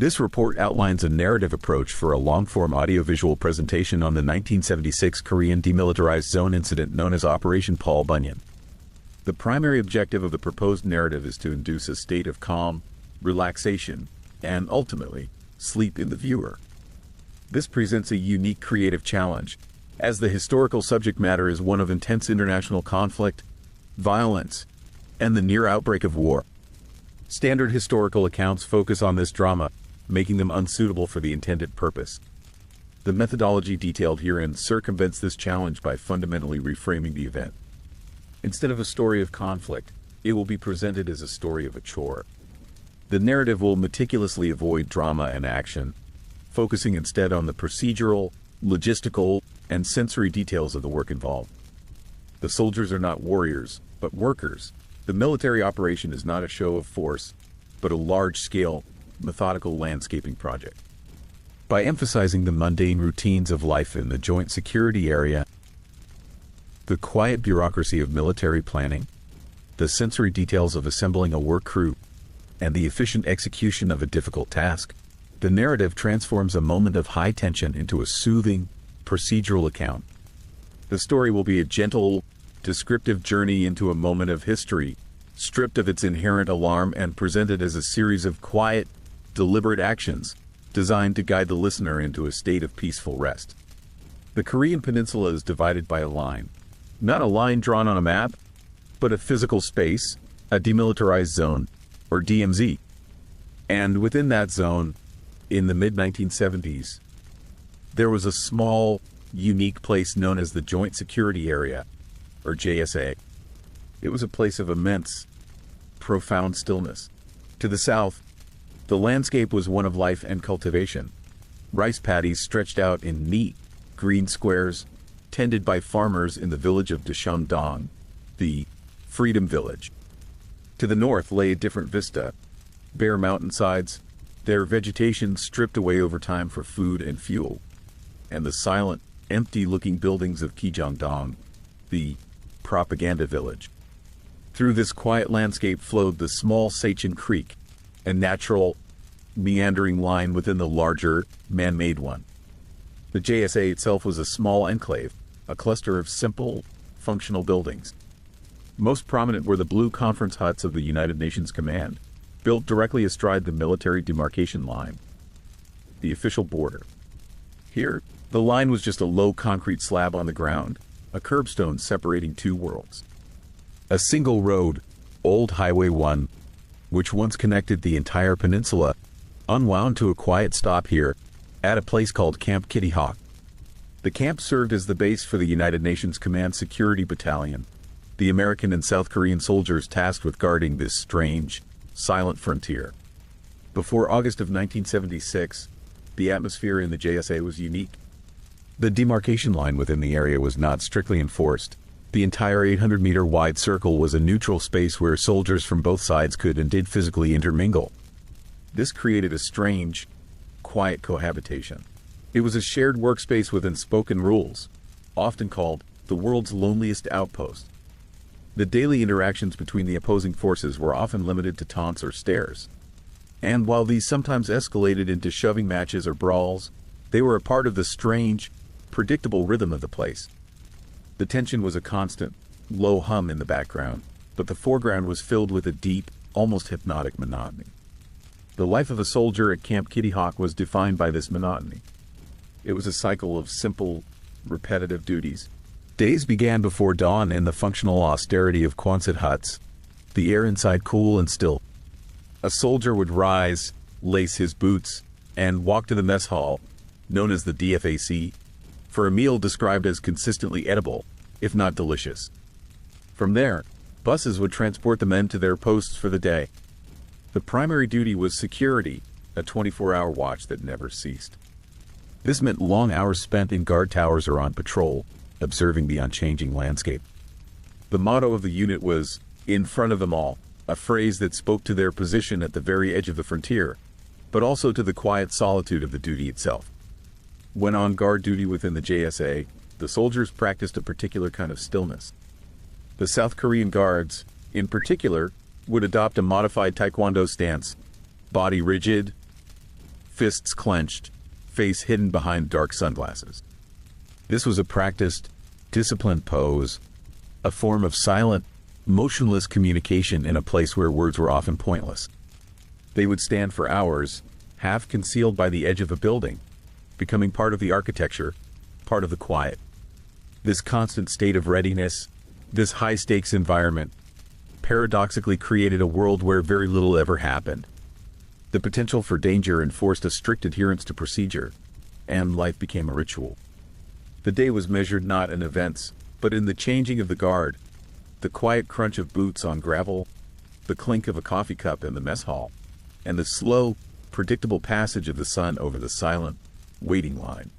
This report outlines a narrative approach for a long-form audiovisual presentation on the 1976 Korean Demilitarized Zone incident known as Operation Paul Bunyan. The primary objective of the proposed narrative is to induce a state of calm, relaxation, and ultimately, sleep in the viewer. This presents a unique creative challenge, as the historical subject matter is one of intense international conflict, violence, and the near outbreak of war. Standard historical accounts focus on this drama, making them unsuitable for the intended purpose. The methodology detailed herein circumvents this challenge by fundamentally reframing the event. Instead of a story of conflict, it will be presented as a story of a chore. The narrative will meticulously avoid drama and action, focusing instead on the procedural, logistical, and sensory details of the work involved. The soldiers are not warriors, but workers. The military operation is not a show of force, but a large-scale, methodical landscaping project. By emphasizing the mundane routines of life in the joint security area, the quiet bureaucracy of military planning, the sensory details of assembling a work crew, and the efficient execution of a difficult task, the narrative transforms a moment of high tension into a soothing, procedural account. The story will be a gentle, descriptive journey into a moment of history, stripped of its inherent alarm and presented as a series of quiet, deliberate actions designed to guide the listener into a state of peaceful rest. The Korean Peninsula is divided by a line. Not a line drawn on a map, but a physical space, a demilitarized zone, or DMZ. And within that zone, in the mid-1970s, there was a small, unique place known as the Joint Security Area, or JSA. It was a place of immense, profound stillness. To the south, the landscape was one of life and cultivation. Rice paddies stretched out in neat, green squares, tended by farmers in the village of Dacheon-dong, the Freedom Village. To the north lay a different vista, bare mountainsides, their vegetation stripped away over time for food and fuel, and the silent, empty-looking buildings of Kijangdong, the propaganda village. Through this quiet landscape flowed the small Sachin Creek, a natural, meandering line within the larger, man-made one. The JSA itself was a small enclave, a cluster of simple, functional buildings. Most prominent were the blue conference huts of the United Nations Command, built directly astride the military demarcation line, the official border. Here, the line was just a low concrete slab on the ground, a curbstone separating two worlds. A single road, Old Highway 1, which once connected the entire peninsula, unwound to a quiet stop here, at a place called Camp Kitty Hawk. The camp served as the base for the United Nations Command Security Battalion, the American and South Korean soldiers tasked with guarding this strange, silent frontier. Before August of 1976, the atmosphere in the JSA was unique. The demarcation line within the area was not strictly enforced. The entire 800-meter wide circle was a neutral space where soldiers from both sides could and did physically intermingle. This created a strange, quiet cohabitation. It was a shared workspace with unspoken rules, often called the world's loneliest outpost. The daily interactions between the opposing forces were often limited to taunts or stares. And while these sometimes escalated into shoving matches or brawls, they were a part of the strange, predictable rhythm of the place. The tension was a constant, low hum in the background, but the foreground was filled with a deep, almost hypnotic monotony. The life of a soldier at Camp Kitty Hawk was defined by this monotony. It was a cycle of simple, repetitive duties. Days began before dawn in the functional austerity of Quonset huts, the air inside cool and still. A soldier would rise, lace his boots, and walk to the mess hall, known as the DFAC, for a meal described as consistently edible, if not delicious. From there, buses would transport the men to their posts for the day. The primary duty was security, a 24-hour watch that never ceased. This meant long hours spent in guard towers or on patrol, observing the unchanging landscape. The motto of the unit was, "In front of them all," a phrase that spoke to their position at the very edge of the frontier, but also to the quiet solitude of the duty itself. When on guard duty within the JSA, the soldiers practiced a particular kind of stillness. The South Korean guards, in particular, would adopt a modified taekwondo stance, body rigid, fists clenched, face hidden behind dark sunglasses. This was a practiced, disciplined pose, a form of silent, motionless communication in a place where words were often pointless. They would stand for hours, half concealed by the edge of a building, becoming part of the architecture, part of the quiet. This constant state of readiness, this high-stakes environment, paradoxically created a world where very little ever happened. The potential for danger enforced a strict adherence to procedure, and life became a ritual. The day was measured not in events, but in the changing of the guard, the quiet crunch of boots on gravel, the clink of a coffee cup in the mess hall, and the slow, predictable passage of the sun over the silent, waiting line.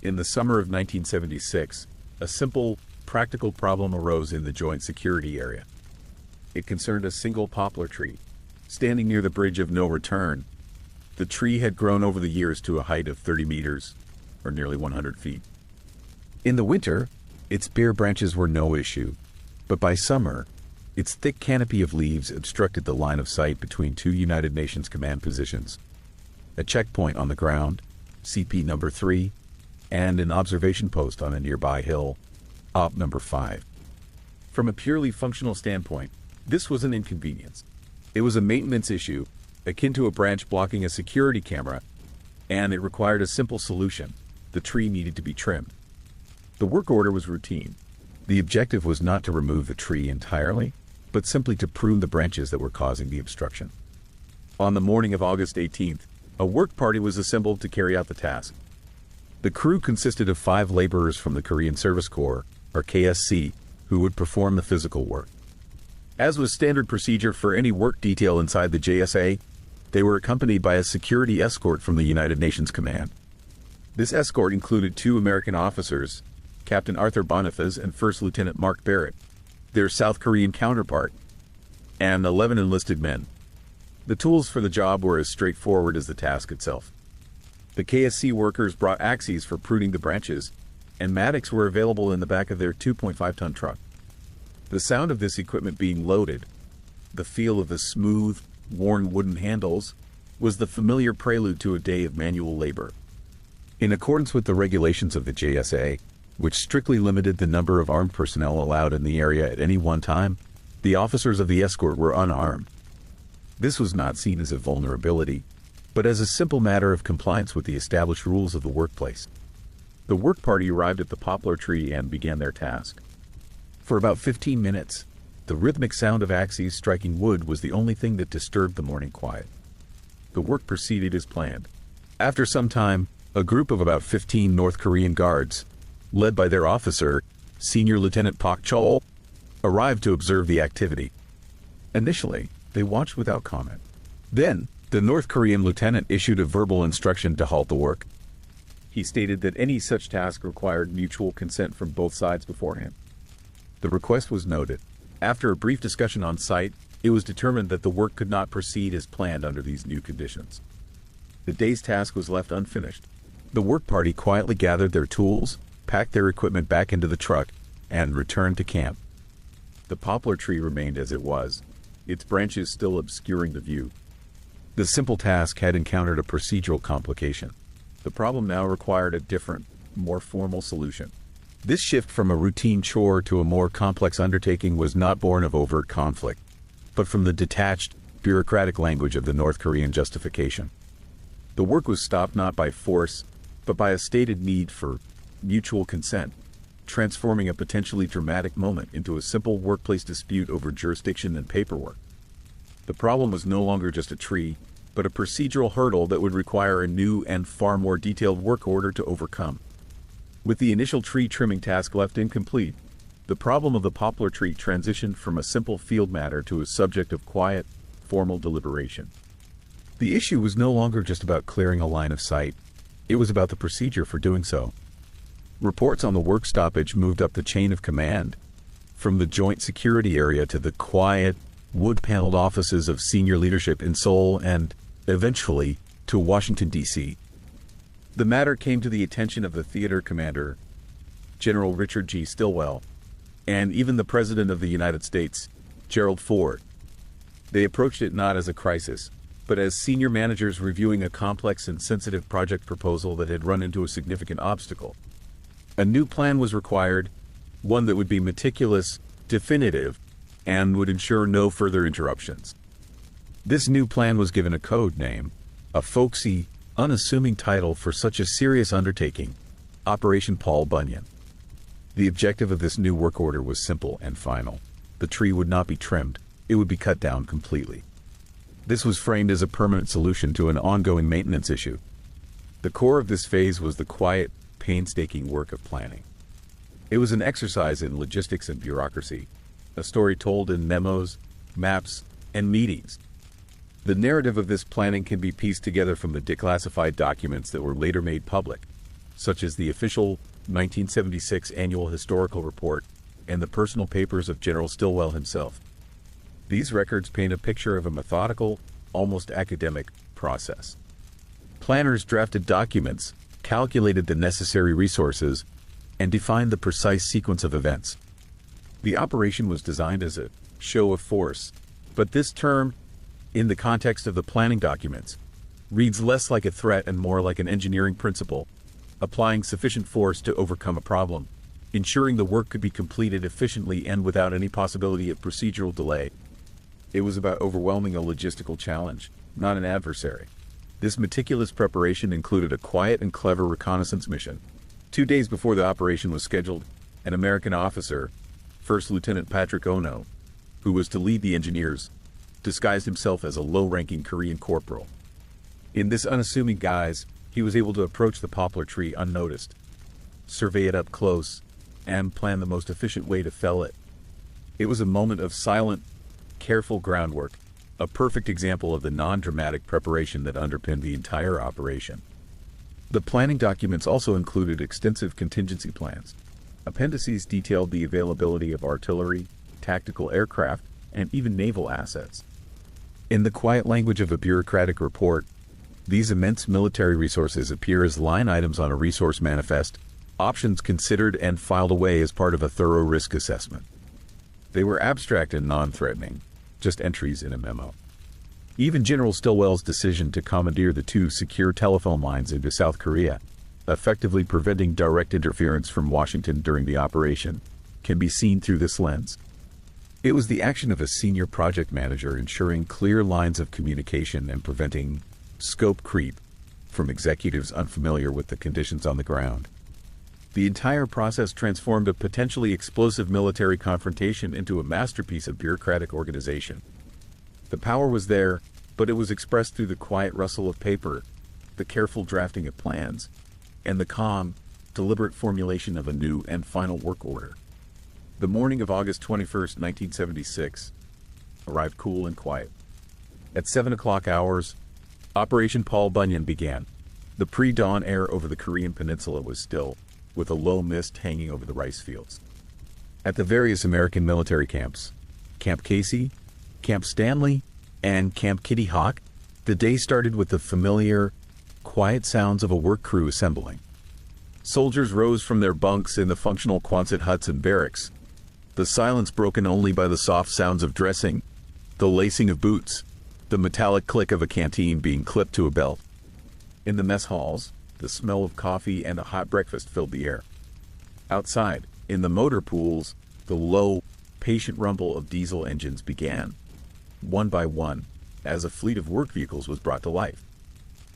In the summer of 1976, a simple, practical problem arose in the joint security area. It concerned a single poplar tree, standing near the bridge of no return. The tree had grown over the years to a height of 30 meters, or nearly 100 feet. In the winter, its bare branches were no issue, but by summer, its thick canopy of leaves obstructed the line of sight between two United Nations command positions, a checkpoint on the ground, CP number 3, and an observation post on a nearby hill, OP number 5. From a purely functional standpoint, this was an inconvenience. It was a maintenance issue, akin to a branch blocking a security camera, and it required a simple solution. The tree needed to be trimmed. The work order was routine. The objective was not to remove the tree entirely, but simply to prune the branches that were causing the obstruction. On the morning of August 18th, a work party was assembled to carry out the task. The crew consisted of 5 laborers from the Korean Service Corps, or KSC, who would perform the physical work. As was standard procedure for any work detail inside the JSA, they were accompanied by a security escort from the United Nations Command. This escort included 2 American officers, Captain Arthur Boniface and First Lieutenant Mark Barrett, their South Korean counterpart, and 11 enlisted men. The tools for the job were as straightforward as the task itself. The KSC workers brought axes for pruning the branches, and mattocks were available in the back of their 2.5-ton truck. The sound of this equipment being loaded, the feel of the smooth, worn wooden handles, was the familiar prelude to a day of manual labor. In accordance with the regulations of the JSA, which strictly limited the number of armed personnel allowed in the area at any one time, the officers of the escort were unarmed. This was not seen as a vulnerability, but as a simple matter of compliance with the established rules of the workplace. The work party arrived at the poplar tree and began their task. For about 15 minutes, the rhythmic sound of axes striking wood was the only thing that disturbed the morning quiet. The work proceeded as planned. After some time, a group of about 15 North Korean guards, led by their officer, Senior Lieutenant Pak Chol, arrived to observe the activity. Initially, they watched without comment. Then, the North Korean lieutenant issued a verbal instruction to halt the work. He stated that any such task required mutual consent from both sides beforehand. The request was noted. After a brief discussion on site, it was determined that the work could not proceed as planned under these new conditions. The day's task was left unfinished. The work party quietly gathered their tools, packed their equipment back into the truck, and returned to camp. The poplar tree remained as it was, its branches still obscuring the view. The simple task had encountered a procedural complication. The problem now required a different, more formal solution. This shift from a routine chore to a more complex undertaking was not born of overt conflict, but from the detached, bureaucratic language of the North Korean justification. The work was stopped not by force, but by a stated need for mutual consent, transforming a potentially dramatic moment into a simple workplace dispute over jurisdiction and paperwork. The problem was no longer just a tree, but a procedural hurdle that would require a new and far more detailed work order to overcome. With the initial tree trimming task left incomplete, the problem of the poplar tree transitioned from a simple field matter to a subject of quiet, formal deliberation. The issue was no longer just about clearing a line of sight. It was about the procedure for doing so. Reports on the work stoppage moved up the chain of command, from the joint security area to the quiet, wood-paneled offices of senior leadership in Seoul and, eventually, to Washington, D.C. The matter came to the attention of the theater commander, General Richard G. Stilwell, and even the President of the United States, Gerald Ford. They approached it not as a crisis, but as senior managers reviewing a complex and sensitive project proposal that had run into a significant obstacle. A new plan was required, one that would be meticulous, definitive, and would ensure no further interruptions. This new plan was given a code name, a folksy, unassuming title for such a serious undertaking, Operation Paul Bunyan. The objective of this new work order was simple and final. The tree would not be trimmed, it would be cut down completely. This was framed as a permanent solution to an ongoing maintenance issue. The core of this phase was the quiet, painstaking work of planning. It was an exercise in logistics and bureaucracy, a story told in memos, maps, and meetings. The narrative of this planning can be pieced together from the declassified documents that were later made public, such as the official 1976 Annual Historical Report and the personal papers of General Stilwell himself. These records paint a picture of a methodical, almost academic process. Planners drafted documents, calculated the necessary resources, and defined the precise sequence of events. The operation was designed as a show of force, but this term, in the context of the planning documents, reads less like a threat and more like an engineering principle, applying sufficient force to overcome a problem, ensuring the work could be completed efficiently and without any possibility of procedural delay. It was about overwhelming a logistical challenge, not an adversary. This meticulous preparation included a quiet and clever reconnaissance mission. 2 days before the operation was scheduled, an American officer, First Lieutenant Patrick Ono, who was to lead the engineers, disguised himself as a low-ranking Korean corporal. In this unassuming guise, he was able to approach the poplar tree unnoticed, survey it up close, and plan the most efficient way to fell it. It was a moment of silent, careful groundwork, a perfect example of the non-dramatic preparation that underpinned the entire operation. The planning documents also included extensive contingency plans. Appendices detailed the availability of artillery, tactical aircraft, and even naval assets. In the quiet language of a bureaucratic report, these immense military resources appear as line items on a resource manifest, options considered and filed away as part of a thorough risk assessment. They were abstract and non-threatening, just entries in a memo. Even General Stilwell's decision to commandeer the 2 secure telephone lines into South Korea, effectively preventing direct interference from Washington during the operation, can be seen through this lens. It was the action of a senior project manager ensuring clear lines of communication and preventing scope creep from executives unfamiliar with the conditions on the ground. The entire process transformed a potentially explosive military confrontation into a masterpiece of bureaucratic organization. The power was there, but it was expressed through the quiet rustle of paper, the careful drafting of plans, and the calm, deliberate formulation of a new and final work order. The morning of August 21, 1976, arrived cool and quiet. At 7 o'clock hours, Operation Paul Bunyan began. The pre-dawn air over the Korean peninsula was still, with a low mist hanging over the rice fields. At the various American military camps, Camp Casey, Camp Stanley, and Camp Kitty Hawk, the day started with the familiar, quiet sounds of a work crew assembling. Soldiers rose from their bunks in the functional Quonset huts and barracks, the silence broken only by the soft sounds of dressing, the lacing of boots, the metallic click of a canteen being clipped to a belt. In the mess halls, the smell of coffee and a hot breakfast filled the air. Outside, in the motor pools, the low, patient rumble of diesel engines began, one by one, as a fleet of work vehicles was brought to life.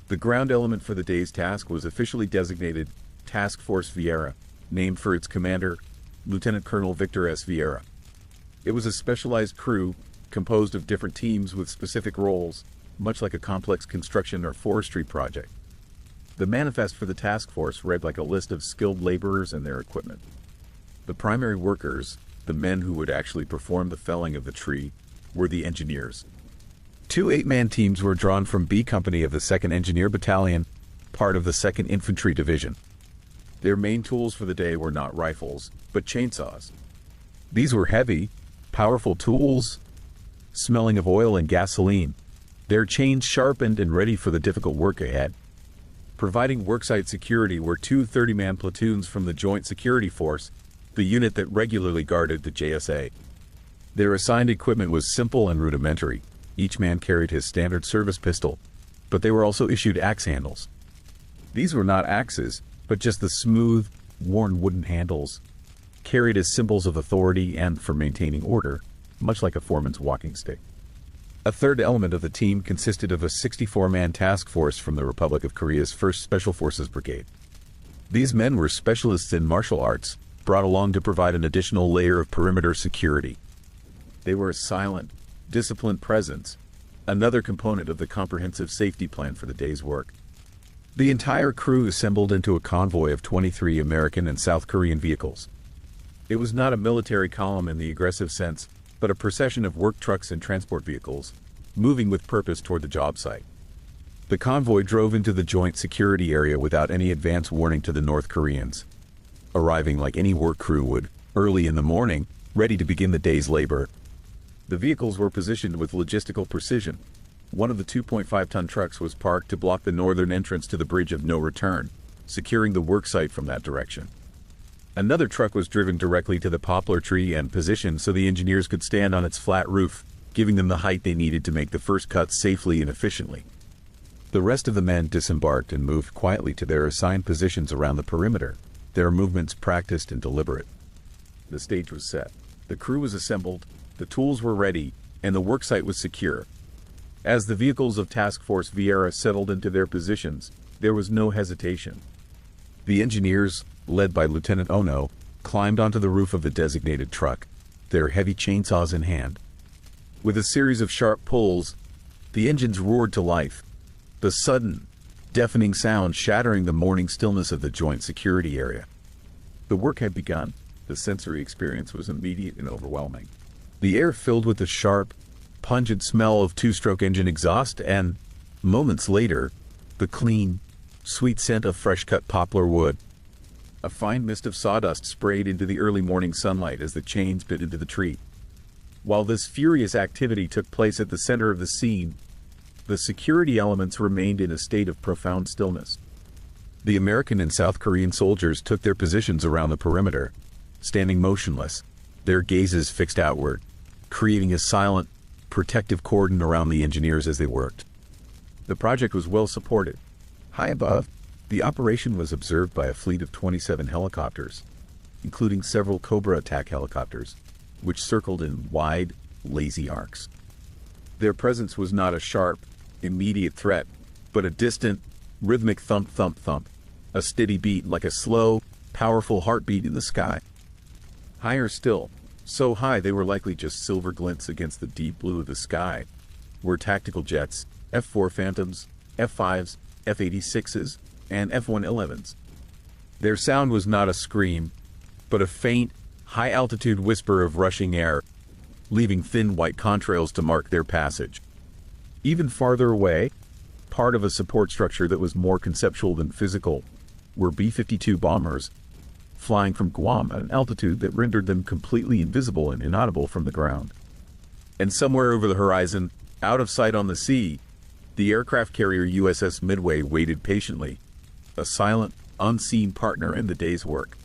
The ground element for the day's task was officially designated Task Force Vieira, named for its commander, Lieutenant Colonel Victor S. Vieira. It was a specialized crew composed of different teams with specific roles, much like a complex construction or forestry project. The manifest for the task force read like a list of skilled laborers and their equipment. The primary workers, the men who would actually perform the felling of the tree, were the engineers. 2 8-man teams were drawn from B Company of the 2nd Engineer Battalion, part of the 2nd Infantry Division. Their main tools for the day were not rifles, but chainsaws. These were heavy, powerful tools, smelling of oil and gasoline, their chains sharpened and ready for the difficult work ahead. Providing worksite security were 2 30-man platoons from the Joint Security Force, the unit that regularly guarded the JSA. Their assigned equipment was simple and rudimentary: Each man carried his standard service pistol, but they were also issued axe handles. These were not axes, but just the smooth, worn wooden handles, carried as symbols of authority and for maintaining order, much like a foreman's walking stick. A third element of the team consisted of a 64-man task force from the Republic of Korea's 1st Special Forces Brigade. These men were specialists in martial arts, brought along to provide an additional layer of perimeter security. They were a silent, disciplined presence, another component of the comprehensive safety plan for the day's work. The entire crew assembled into a convoy of 23 American and South Korean vehicles. It was not a military column in the aggressive sense, but a procession of work trucks and transport vehicles, moving with purpose toward the job site. The convoy drove into the joint security area without any advance warning to the North Koreans, arriving like any work crew would, early in the morning, ready to begin the day's labor. The vehicles were positioned with logistical precision. One of the 2.5-ton trucks was parked to block the northern entrance to the bridge of no return, securing the work site from that direction. Another truck was driven directly to the poplar tree and positioned so the engineers could stand on its flat roof, giving them the height they needed to make the first cuts safely and efficiently. The rest of the men disembarked and moved quietly to their assigned positions around the perimeter, their movements practiced and deliberate. The stage was set. The crew was assembled, the tools were ready, and the worksite was secure. As the vehicles of Task Force Vieira settled into their positions, there was no hesitation. The engineers, led by Lieutenant Ono, climbed onto the roof of the designated truck, their heavy chainsaws in hand. With a series of sharp pulls, the engines roared to life, the sudden, deafening sound shattering the morning stillness of the joint security area. The work had begun. The sensory experience was immediate and overwhelming. The air filled with the sharp, pungent smell of two-stroke engine exhaust and, moments later, the clean, sweet scent of fresh-cut poplar wood. A fine mist of sawdust sprayed into the early morning sunlight as the chains bit into the tree. While this furious activity took place at the center of the scene, the security elements remained in a state of profound stillness. The American and South Korean soldiers took their positions around the perimeter, standing motionless, their gazes fixed outward, creating a silent, protective cordon around the engineers as they worked. The project was well supported. High above, the operation was observed by a fleet of 27 helicopters, including several Cobra attack helicopters, which circled in wide, lazy arcs. Their presence was not a sharp, immediate threat, but a distant, rhythmic thump-thump-thump, a steady beat like a slow, powerful heartbeat in the sky. Higher still, so high they were likely just silver glints against the deep blue of the sky, were tactical jets, F-4 Phantoms, F-5s, F-86s, and F-111s. Their sound was not a scream, but a faint, high-altitude whisper of rushing air, leaving thin white contrails to mark their passage. Even farther away, part of a support structure that was more conceptual than physical, were B-52 bombers, flying from Guam at an altitude that rendered them completely invisible and inaudible from the ground. And somewhere over the horizon, out of sight on the sea, the aircraft carrier USS Midway waited patiently, a silent, unseen partner in the day's work.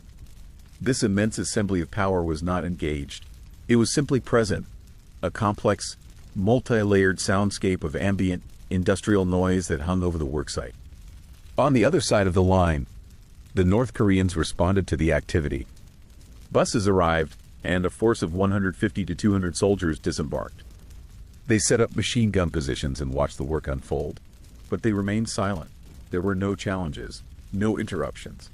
This immense assembly of power was not engaged. It was simply present, a complex, multi-layered soundscape of ambient, industrial noise that hung over the worksite. On the other side of the line, the North Koreans responded to the activity. Buses arrived, and a force of 150 to 200 soldiers disembarked. They set up machine gun positions and watched the work unfold. But they remained silent. There were no challenges, no interruptions.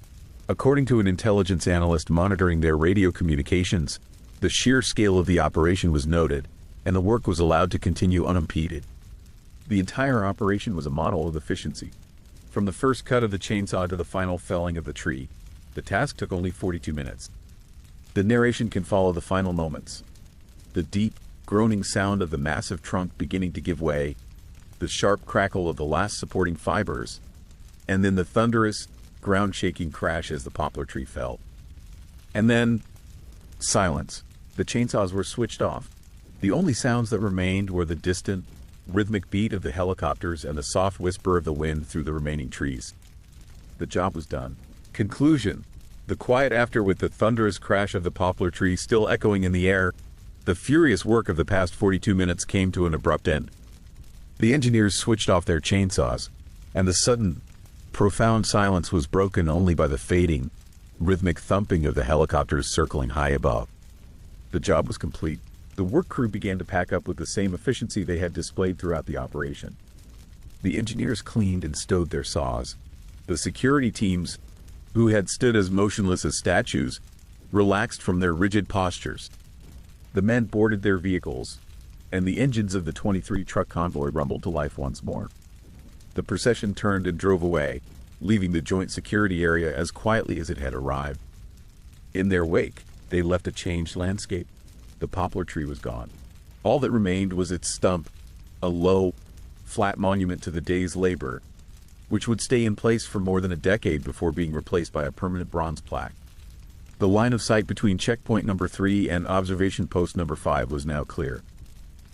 According to an intelligence analyst monitoring their radio communications, the sheer scale of the operation was noted, and the work was allowed to continue unimpeded. The entire operation was a model of efficiency. From the first cut of the chainsaw to the final felling of the tree, the task took only 42 minutes. The narration can follow the final moments. The deep, groaning sound of the massive trunk beginning to give way, the sharp crackle of the last supporting fibers, and then the thunderous, ground-shaking crash as the poplar tree fell. And then, silence. The chainsaws were switched off. The only sounds that remained were the distant, rhythmic beat of the helicopters and the soft whisper of the wind through the remaining trees. The job was done. Conclusion. The quiet after with the thunderous crash of the poplar tree still echoing in the air, the furious work of the past 42 minutes came to an abrupt end. The engineers switched off their chainsaws, and the sudden, profound silence was broken only by the fading, rhythmic thumping of the helicopters circling high above. The job was complete. The work crew began to pack up with the same efficiency they had displayed throughout the operation. The engineers cleaned and stowed their saws. The security teams, who had stood as motionless as statues, relaxed from their rigid postures. The men boarded their vehicles, and the engines of the 23-truck convoy rumbled to life once more. The procession turned and drove away, leaving the joint security area as quietly as it had arrived. In their wake, they left a changed landscape. The poplar tree was gone. All that remained was its stump, a low, flat monument to the day's labor, which would stay in place for more than a decade before being replaced by a permanent bronze plaque. The line of sight between checkpoint number 3 and observation post number 5 was now clear.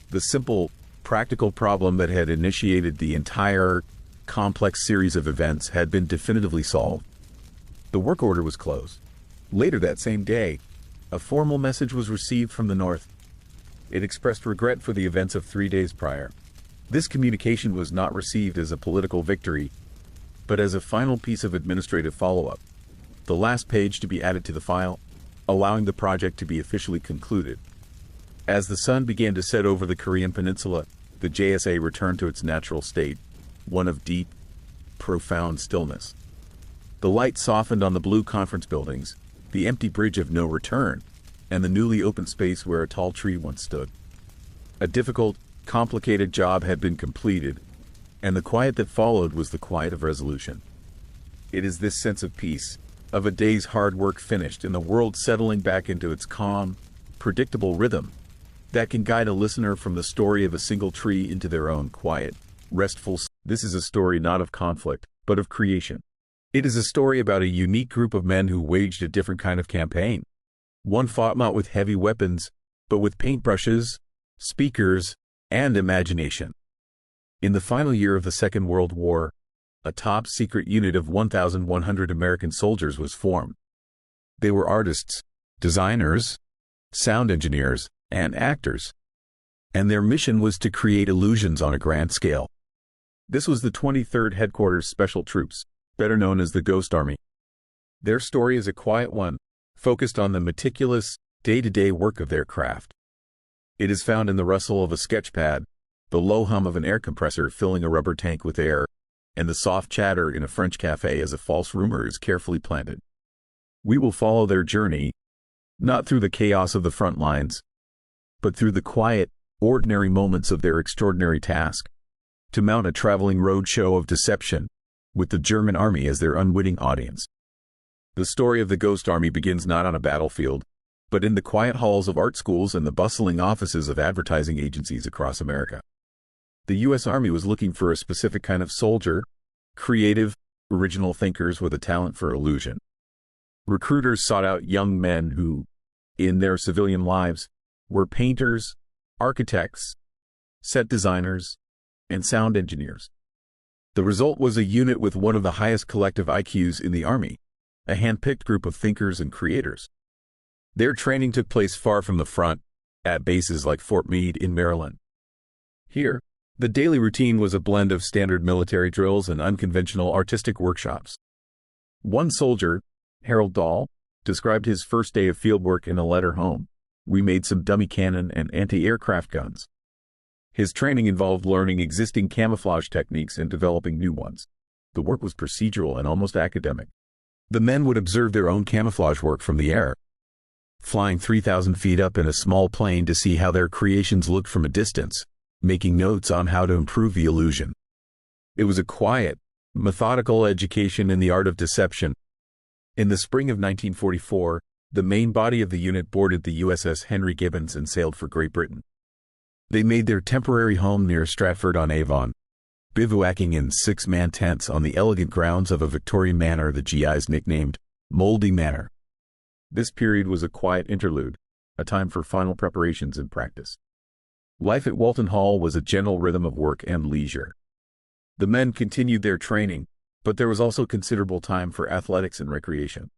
The simple, practical problem that had initiated the entire complex series of events had been definitively solved. The work order was closed. Later that same day, a formal message was received from the North. It expressed regret for the events of 3 days prior. This communication was not received as a political victory, but as a final piece of administrative follow-up. The last page to be added to the file, allowing the project to be officially concluded. As the sun began to set over the Korean peninsula, the JSA returned to its natural state, one of deep, profound stillness. The light softened on the blue conference buildings, the empty bridge of no return, and the newly opened space where a tall tree once stood. A difficult, complicated job had been completed, and the quiet that followed was the quiet of resolution. It is this sense of peace, of a day's hard work finished and the world settling back into its calm, predictable rhythm, that can guide a listener from the story of a single tree into their own quiet, restful. This is a story not of conflict, but of creation. It is a story about a unique group of men who waged a different kind of campaign. One fought not with heavy weapons, but with paintbrushes, speakers, and imagination. In the final year of the Second World War, a top-secret unit of 1,100 American soldiers was formed. They were artists, designers, sound engineers, and actors. And their mission was to create illusions on a grand scale. This was the 23rd Headquarters Special Troops, better known as the Ghost Army. Their story is a quiet one, focused on the meticulous, day-to-day work of their craft. It is found in the rustle of a sketchpad, the low hum of an air compressor filling a rubber tank with air, and the soft chatter in a French cafe as a false rumor is carefully planted. We will follow their journey, not through the chaos of the front lines, but through the quiet, ordinary moments of their extraordinary task, to mount a traveling roadshow of deception, with the German army as their unwitting audience. The story of the Ghost Army begins not on a battlefield, but in the quiet halls of art schools and the bustling offices of advertising agencies across America. The U.S. Army was looking for a specific kind of soldier, creative, original thinkers with a talent for illusion. Recruiters sought out young men who, in their civilian lives, were painters, architects, set designers, and sound engineers. The result was a unit with one of the highest collective IQs in the Army, a hand-picked group of thinkers and creators. Their training took place far from the front, at bases like Fort Meade in Maryland. Here, the daily routine was a blend of standard military drills and unconventional artistic workshops. One soldier, Harold Dahl, described his first day of field work in a letter home. We made some dummy cannon and anti-aircraft guns. His training involved learning existing camouflage techniques and developing new ones. The work was procedural and almost academic. The men would observe their own camouflage work from the air, flying 3,000 feet up in a small plane to see how their creations looked from a distance, making notes on how to improve the illusion. It was a quiet, methodical education in the art of deception. In the spring of 1944, the main body of the unit boarded the USS Henry Gibbons and sailed for Great Britain. They made their temporary home near Stratford-on-Avon, bivouacking in 6-man tents on the elegant grounds of a Victorian manor the GIs nicknamed Mouldy Manor. This period was a quiet interlude, a time for final preparations and practice. Life at Walton Hall was a gentle rhythm of work and leisure. The men continued their training, but there was also considerable time for athletics and recreation.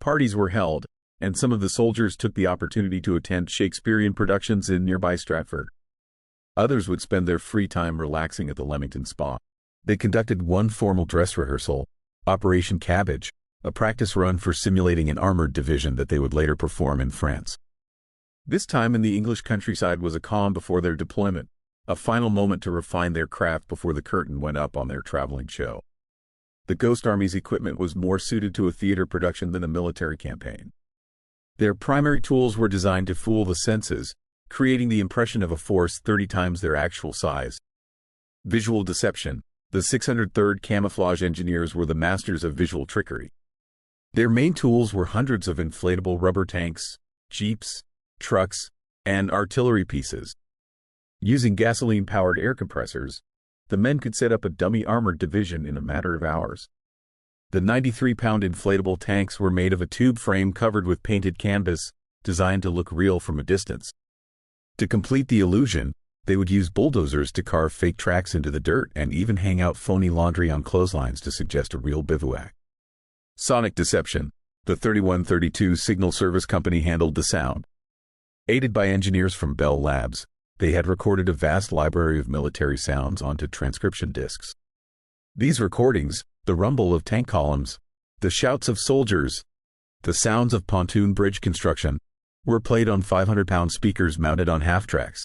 Parties were held, and some of the soldiers took the opportunity to attend Shakespearean productions in nearby Stratford. Others would spend their free time relaxing at the Leamington Spa. They conducted one formal dress rehearsal, Operation Cabbage, a practice run for simulating an armored division that they would later perform in France. This time in the English countryside was a calm before their deployment, a final moment to refine their craft before the curtain went up on their traveling show. The Ghost Army's equipment was more suited to a theater production than a military campaign. Their primary tools were designed to fool the senses, creating the impression of a force 30 times their actual size. Visual deception. The 603rd Camouflage Engineers were the masters of visual trickery. Their main tools were hundreds of inflatable rubber tanks, jeeps, trucks, and artillery pieces. Using gasoline-powered air compressors, the men could set up a dummy armored division in a matter of hours. The 93-pound inflatable tanks were made of a tube frame covered with painted canvas, designed to look real from a distance. To complete the illusion, they would use bulldozers to carve fake tracks into the dirt and even hang out phony laundry on clotheslines to suggest a real bivouac. Sonic deception. The 3132 Signal Service Company handled the sound. Aided by engineers from Bell Labs, they had recorded a vast library of military sounds onto transcription discs. These recordings, the rumble of tank columns, the shouts of soldiers, the sounds of pontoon bridge construction, were played on 500-pound speakers mounted on half-tracks.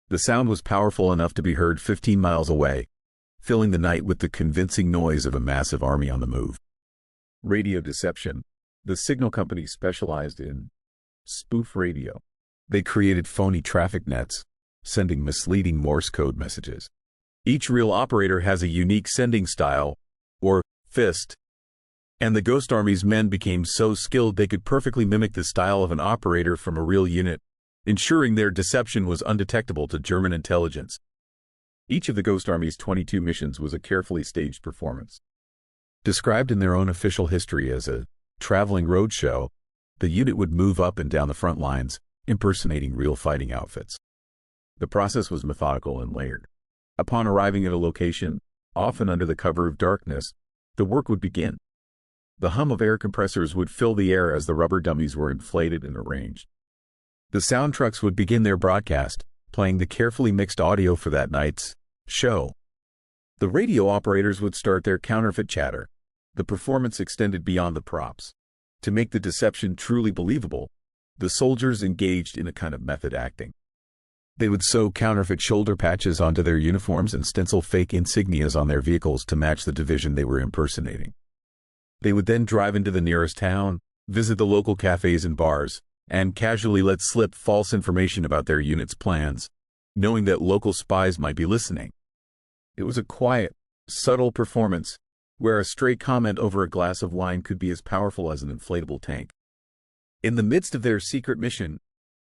The sound was powerful enough to be heard 15 miles away, filling the night with the convincing noise of a massive army on the move. Radio deception. The signal company specialized in spoof radio. They created phony traffic nets, sending misleading Morse code messages. Each real operator has a unique sending style, or fist, and the Ghost Army's men became so skilled they could perfectly mimic the style of an operator from a real unit, ensuring their deception was undetectable to German intelligence. Each of the Ghost Army's 22 missions was a carefully staged performance. Described in their own official history as a traveling roadshow, the unit would move up and down the front lines, impersonating real fighting outfits. The process was methodical and layered. Upon arriving at a location, often under the cover of darkness, the work would begin. The hum of air compressors would fill the air as the rubber dummies were inflated and arranged. The sound trucks would begin their broadcast, playing the carefully mixed audio for that night's show. The radio operators would start their counterfeit chatter. The performance extended beyond the props. To make the deception truly believable, the soldiers engaged in a kind of method acting. They would sew counterfeit shoulder patches onto their uniforms and stencil fake insignias on their vehicles to match the division they were impersonating. They would then drive into the nearest town, visit the local cafes and bars, and casually let slip false information about their unit's plans, knowing that local spies might be listening. It was a quiet, subtle performance, where a stray comment over a glass of wine could be as powerful as an inflatable tank. In the midst of their secret mission,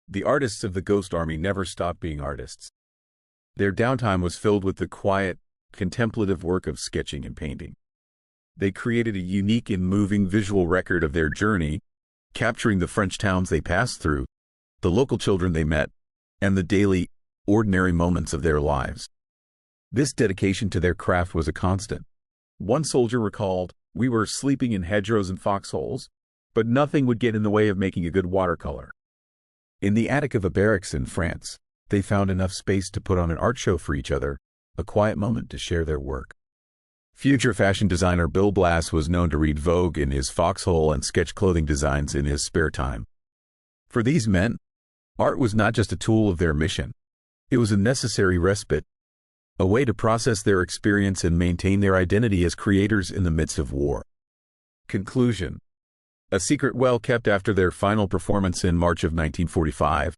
the artists of the Ghost Army never stopped being artists. Their downtime was filled with the quiet, contemplative work of sketching and painting. They created a unique and moving visual record of their journey, capturing the French towns they passed through, the local children they met, and the daily, ordinary moments of their lives. This dedication to their craft was a constant. One soldier recalled, "We were sleeping in hedgerows and foxholes, but nothing would get in the way of making a good watercolor." In the attic of a barracks in France, they found enough space to put on an art show for each other, a quiet moment to share their work. Future fashion designer Bill Blass was known to read Vogue in his foxhole and sketch clothing designs in his spare time. For these men, art was not just a tool of their mission. It was a necessary respite, a way to process their experience and maintain their identity as creators in the midst of war. Conclusion. A secret well kept after their final performance in March of 1945,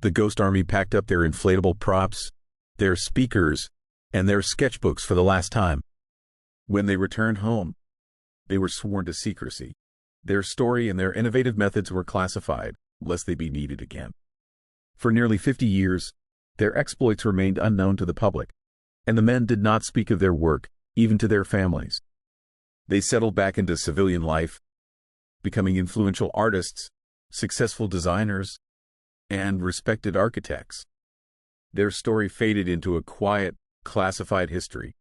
the Ghost Army packed up their inflatable props, their speakers, and their sketchbooks for the last time. When they returned home, they were sworn to secrecy. Their story and their innovative methods were classified, lest they be needed again. For nearly 50 years, their exploits remained unknown to the public, and the men did not speak of their work, even to their families. They settled back into civilian life, becoming influential artists, successful designers, and respected architects. Their story faded into a quiet, classified history.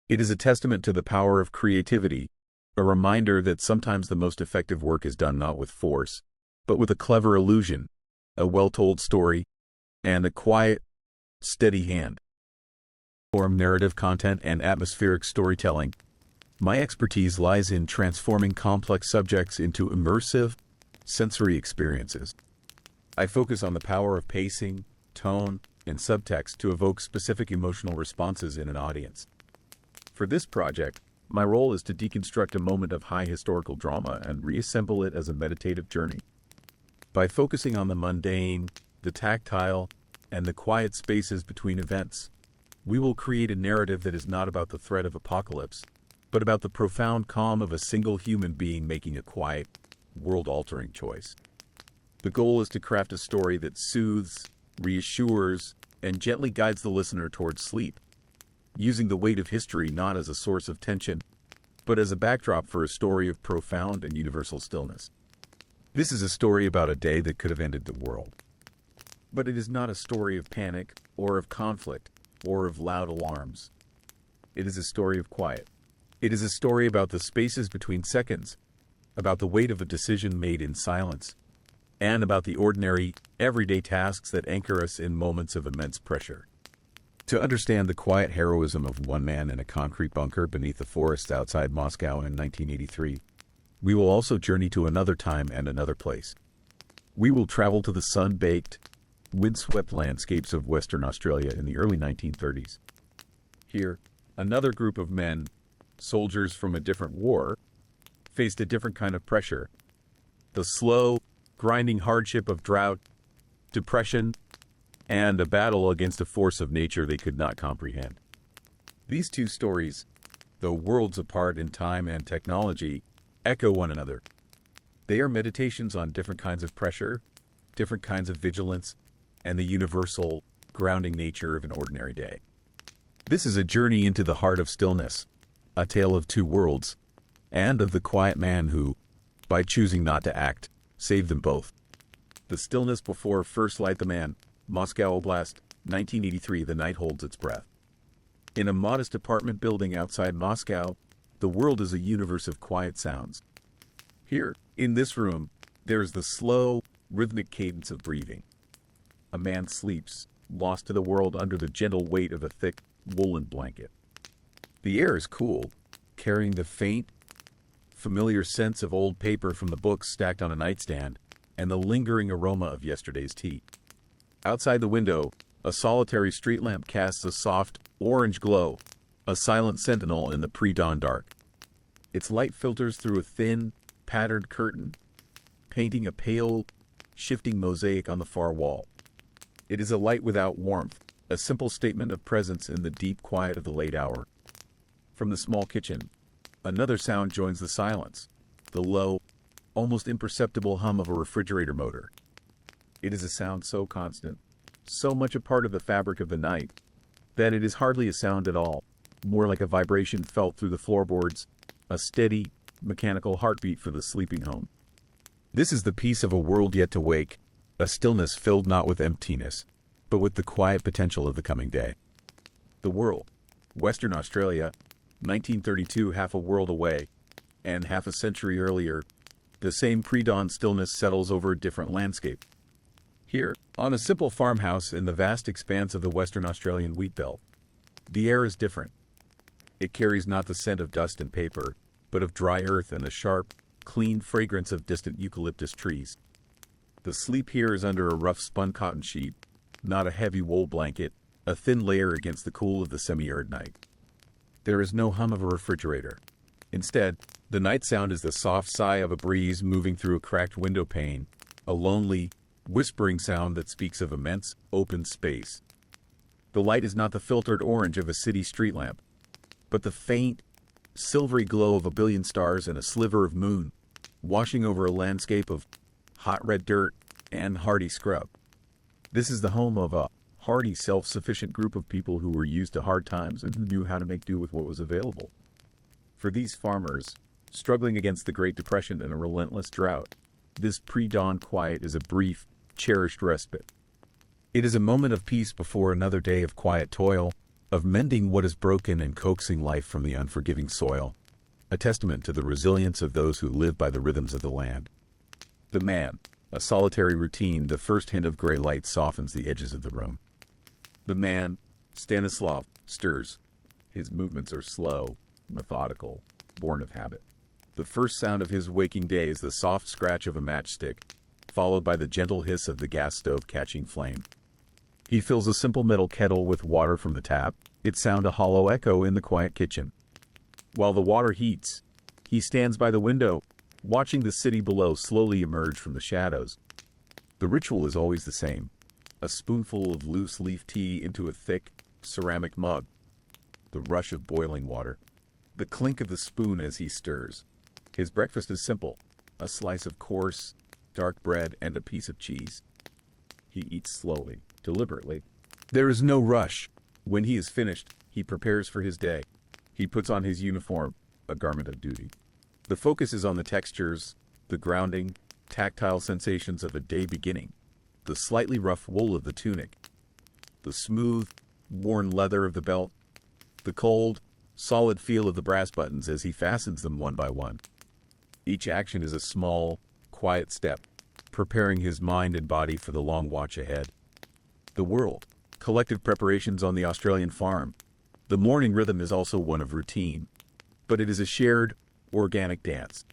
It is a testament to the power of creativity, a reminder that sometimes the most effective work is done not with force, but with a clever illusion, a well-told story, and a quiet, steady hand. Form narrative content and atmospheric storytelling. My expertise lies in transforming complex subjects into immersive, sensory experiences. I focus on the power of pacing, tone, and subtext to evoke specific emotional responses in an audience. For this project, my role is to deconstruct a moment of high historical drama and reassemble it as a meditative journey. By focusing on the mundane, the tactile, and the quiet spaces between events, we will create a narrative that is not about the threat of apocalypse, but about the profound calm of a single human being making a quiet, world-altering choice. The goal is to craft a story that soothes, reassures, and gently guides the listener towards sleep, using the weight of history not as a source of tension, but as a backdrop for a story of profound and universal stillness. This is a story about a day that could have ended the world. But it is not a story of panic, or of conflict, or of loud alarms. It is a story of quiet. It is a story about the spaces between seconds, about the weight of a decision made in silence, and about the ordinary, everyday tasks that anchor us in moments of immense pressure. To understand the quiet heroism of one man in a concrete bunker beneath the forests outside Moscow in 1983, we will also journey to another time and another place. We will travel to the sun-baked, windswept landscapes of Western Australia in the early 1930s. Here, another group of men, soldiers from a different war, faced a different kind of pressure. The slow, grinding hardship of drought, depression, and a battle against a force of nature they could not comprehend. These two stories, though worlds apart in time and technology, echo one another. They are meditations on different kinds of pressure, different kinds of vigilance, and the universal, grounding nature of an ordinary day. This is a journey into the heart of stillness, a tale of two worlds, and of the quiet man who, by choosing not to act, saved them both. The stillness before First Light the Man, Moscow Oblast, 1983. The night holds its breath. In a modest apartment building outside Moscow, the world is a universe of quiet sounds. Here, in this room, there is the slow, rhythmic cadence of breathing. A man sleeps, lost to the world under the gentle weight of a thick, woolen blanket. The air is cool, carrying the faint, familiar sense of old paper from the books stacked on a nightstand and the lingering aroma of yesterday's tea. Outside the window, a solitary street lamp casts a soft, orange glow, a silent sentinel in the pre-dawn dark. Its light filters through a thin, patterned curtain, painting a pale, shifting mosaic on the far wall. It is a light without warmth, a simple statement of presence in the deep quiet of the late hour. From the small kitchen, another sound joins the silence, the low, almost imperceptible hum of a refrigerator motor. It is a sound so constant, so much a part of the fabric of the night, that it is hardly a sound at all, more like a vibration felt through the floorboards, a steady, mechanical heartbeat for the sleeping home. This is the peace of a world yet to wake, a stillness filled not with emptiness, but with the quiet potential of the coming day. The world, Western Australia, 1932, half a world away, and half a century earlier, the same pre-dawn stillness settles over a different landscape. Here, on a simple farmhouse in the vast expanse of the Western Australian wheat belt, the air is different. It carries not the scent of dust and paper, but of dry earth and the sharp, clean fragrance of distant eucalyptus trees. The sleep here is under a rough spun cotton sheet, not a heavy wool blanket, a thin layer against the cool of the semi-arid night. There is no hum of a refrigerator. Instead, the night sound is the soft sigh of a breeze moving through a cracked window pane, a lonely, whispering sound that speaks of immense, open space. The light is not the filtered orange of a city street lamp, but the faint, silvery glow of a billion stars and a sliver of moon, washing over a landscape of hot red dirt and hardy scrub. This is the home of a hardy, self-sufficient group of people who were used to hard times and who knew how to make do with what was available. For these farmers, struggling against the Great Depression and a relentless drought, this pre-dawn quiet is a brief, cherished respite. It is a moment of peace before another day of quiet toil, of mending what is broken and coaxing life from the unforgiving soil, a testament to the resilience of those who live by the rhythms of the land. The man, a solitary routine, the first hint of gray light softens the edges of the room. The man, Stanislav, stirs. His movements are slow, methodical, born of habit. The first sound of his waking day is the soft scratch of a matchstick, followed by the gentle hiss of the gas stove catching flame. He fills a simple metal kettle with water from the tap, its sound a hollow echo in the quiet kitchen. While the water heats, he stands by the window, watching the city below slowly emerge from the shadows. The ritual is always the same: a spoonful of loose leaf tea into a thick, ceramic mug, the rush of boiling water, the clink of the spoon as he stirs. His breakfast is simple: a slice of coarse, dark bread and a piece of cheese. He eats slowly, deliberately. There is no rush. When he is finished, he prepares for his day. He puts on his uniform, a garment of duty. The focus is on the textures, the grounding, tactile sensations of a day beginning, the slightly rough wool of the tunic, the smooth, worn leather of the belt, the cold, solid feel of the brass buttons as he fastens them one by one. Each action is a small, quiet step, preparing his mind and body for the long watch ahead. The world, collective preparations on the Australian farm. The morning rhythm is also one of routine, but it is a shared, organic dance.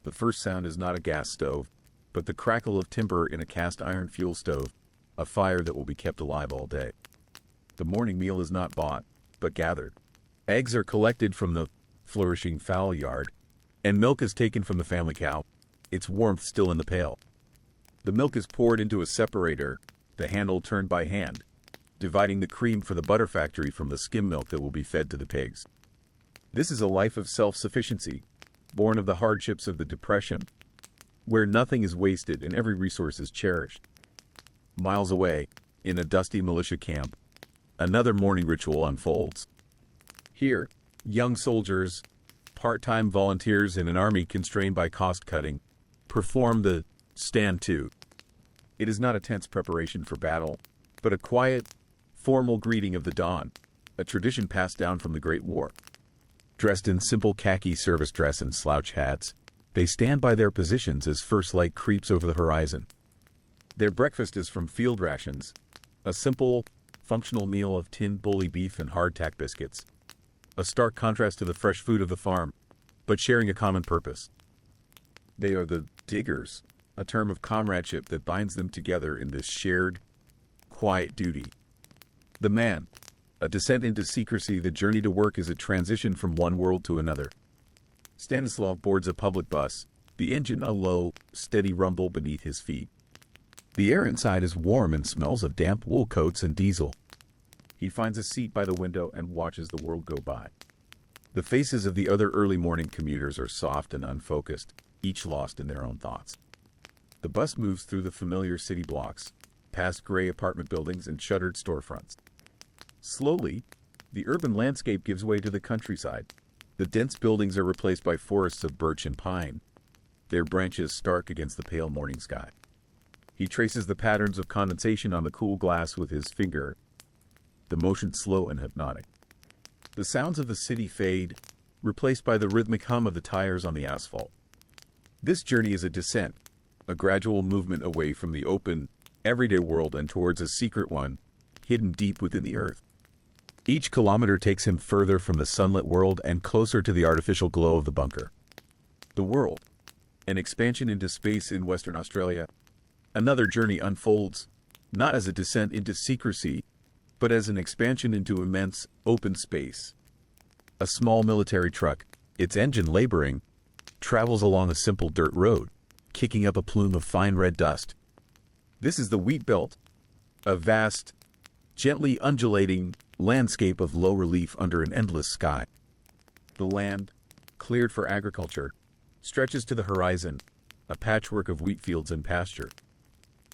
The first sound is not a gas stove, but the crackle of timber in a cast iron fuel stove, a fire that will be kept alive all day. The morning meal is not bought, but gathered. Eggs are collected from the flourishing fowl yard, and milk is taken from the family cow, its warmth still in the pail. The milk is poured into a separator, the handle turned by hand, dividing the cream for the butter factory from the skim milk that will be fed to the pigs. This is a life of self-sufficiency, born of the hardships of the Depression, where nothing is wasted and every resource is cherished. Miles away, in a dusty militia camp, another morning ritual unfolds. Here, young soldiers, part-time volunteers in an army constrained by cost-cutting, perform the stand to. It is not a tense preparation for battle, but a quiet, formal greeting of the dawn, a tradition passed down from the Great War. Dressed in simple khaki service dress and slouch hats, they stand by their positions as first light creeps over the horizon. Their breakfast is from field rations, a simple, functional meal of tinned bully beef and hardtack biscuits, a stark contrast to the fresh food of the farm, but sharing a common purpose. They are the diggers, a term of comradeship that binds them together in this shared, quiet duty. The man, a descent into secrecy. The journey to work is a transition from one world to another. Stanislav boards a public bus, the engine a low, steady rumble beneath his feet. The air inside is warm and smells of damp wool coats and diesel. He finds a seat by the window and watches the world go by. The faces of the other early morning commuters are soft and unfocused, each lost in their own thoughts. The bus moves through the familiar city blocks, past gray apartment buildings and shuttered storefronts. Slowly, the urban landscape gives way to the countryside. The dense buildings are replaced by forests of birch and pine, their branches stark against the pale morning sky. He traces the patterns of condensation on the cool glass with his finger, the motion slow and hypnotic. The sounds of the city fade, replaced by the rhythmic hum of the tires on the asphalt. This journey is a descent, a gradual movement away from the open, everyday world and towards a secret one, hidden deep within the earth. Each kilometer takes him further from the sunlit world and closer to the artificial glow of the bunker. The world, an expansion into space in Western Australia. Another journey unfolds, not as a descent into secrecy, but as an expansion into immense, open space. A small military truck, its engine laboring, travels along a simple dirt road, kicking up a plume of fine red dust. This is the wheat belt, a vast, gently undulating landscape of low relief under an endless sky. The land, cleared for agriculture, stretches to the horizon, a patchwork of wheat fields and pasture.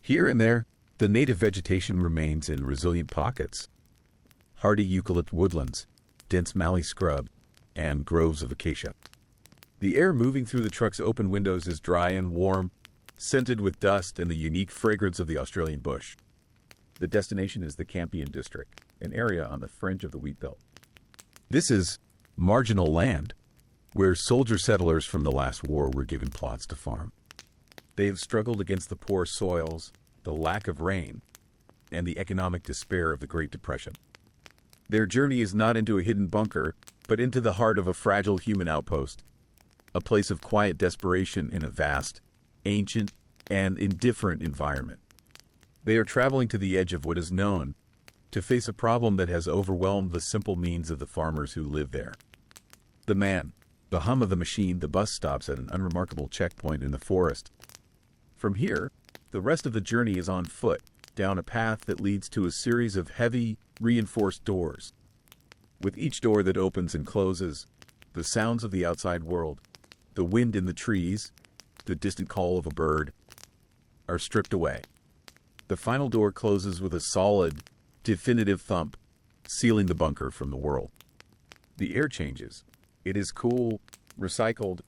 Here and there, the native vegetation remains in resilient pockets. Hardy eucalypt woodlands, dense mallee scrub, and groves of acacia. The air moving through the truck's open windows is dry and warm, scented with dust and the unique fragrance of the Australian bush. The destination is the Campion district, an area on the fringe of the wheat belt. This is marginal land, where soldier settlers from the last war were given plots to farm. They have struggled against the poor soils, the lack of rain, and the economic despair of the Great Depression. Their journey is not into a hidden bunker, but into the heart of a fragile human outpost, a place of quiet desperation in a vast, ancient, and indifferent environment. They are traveling to the edge of what is known, to face a problem that has overwhelmed the simple means of the farmers who live there. The man, the hum of the machine, the bus stops at an unremarkable checkpoint in the forest. From here, the rest of the journey is on foot, down a path that leads to a series of heavy, reinforced doors. With each door that opens and closes, the sounds of the outside world, the wind in the trees, the distant call of a bird, are stripped away. The final door closes with a solid, definitive thump, sealing the bunker from the world. The air changes. It is cool, recycled,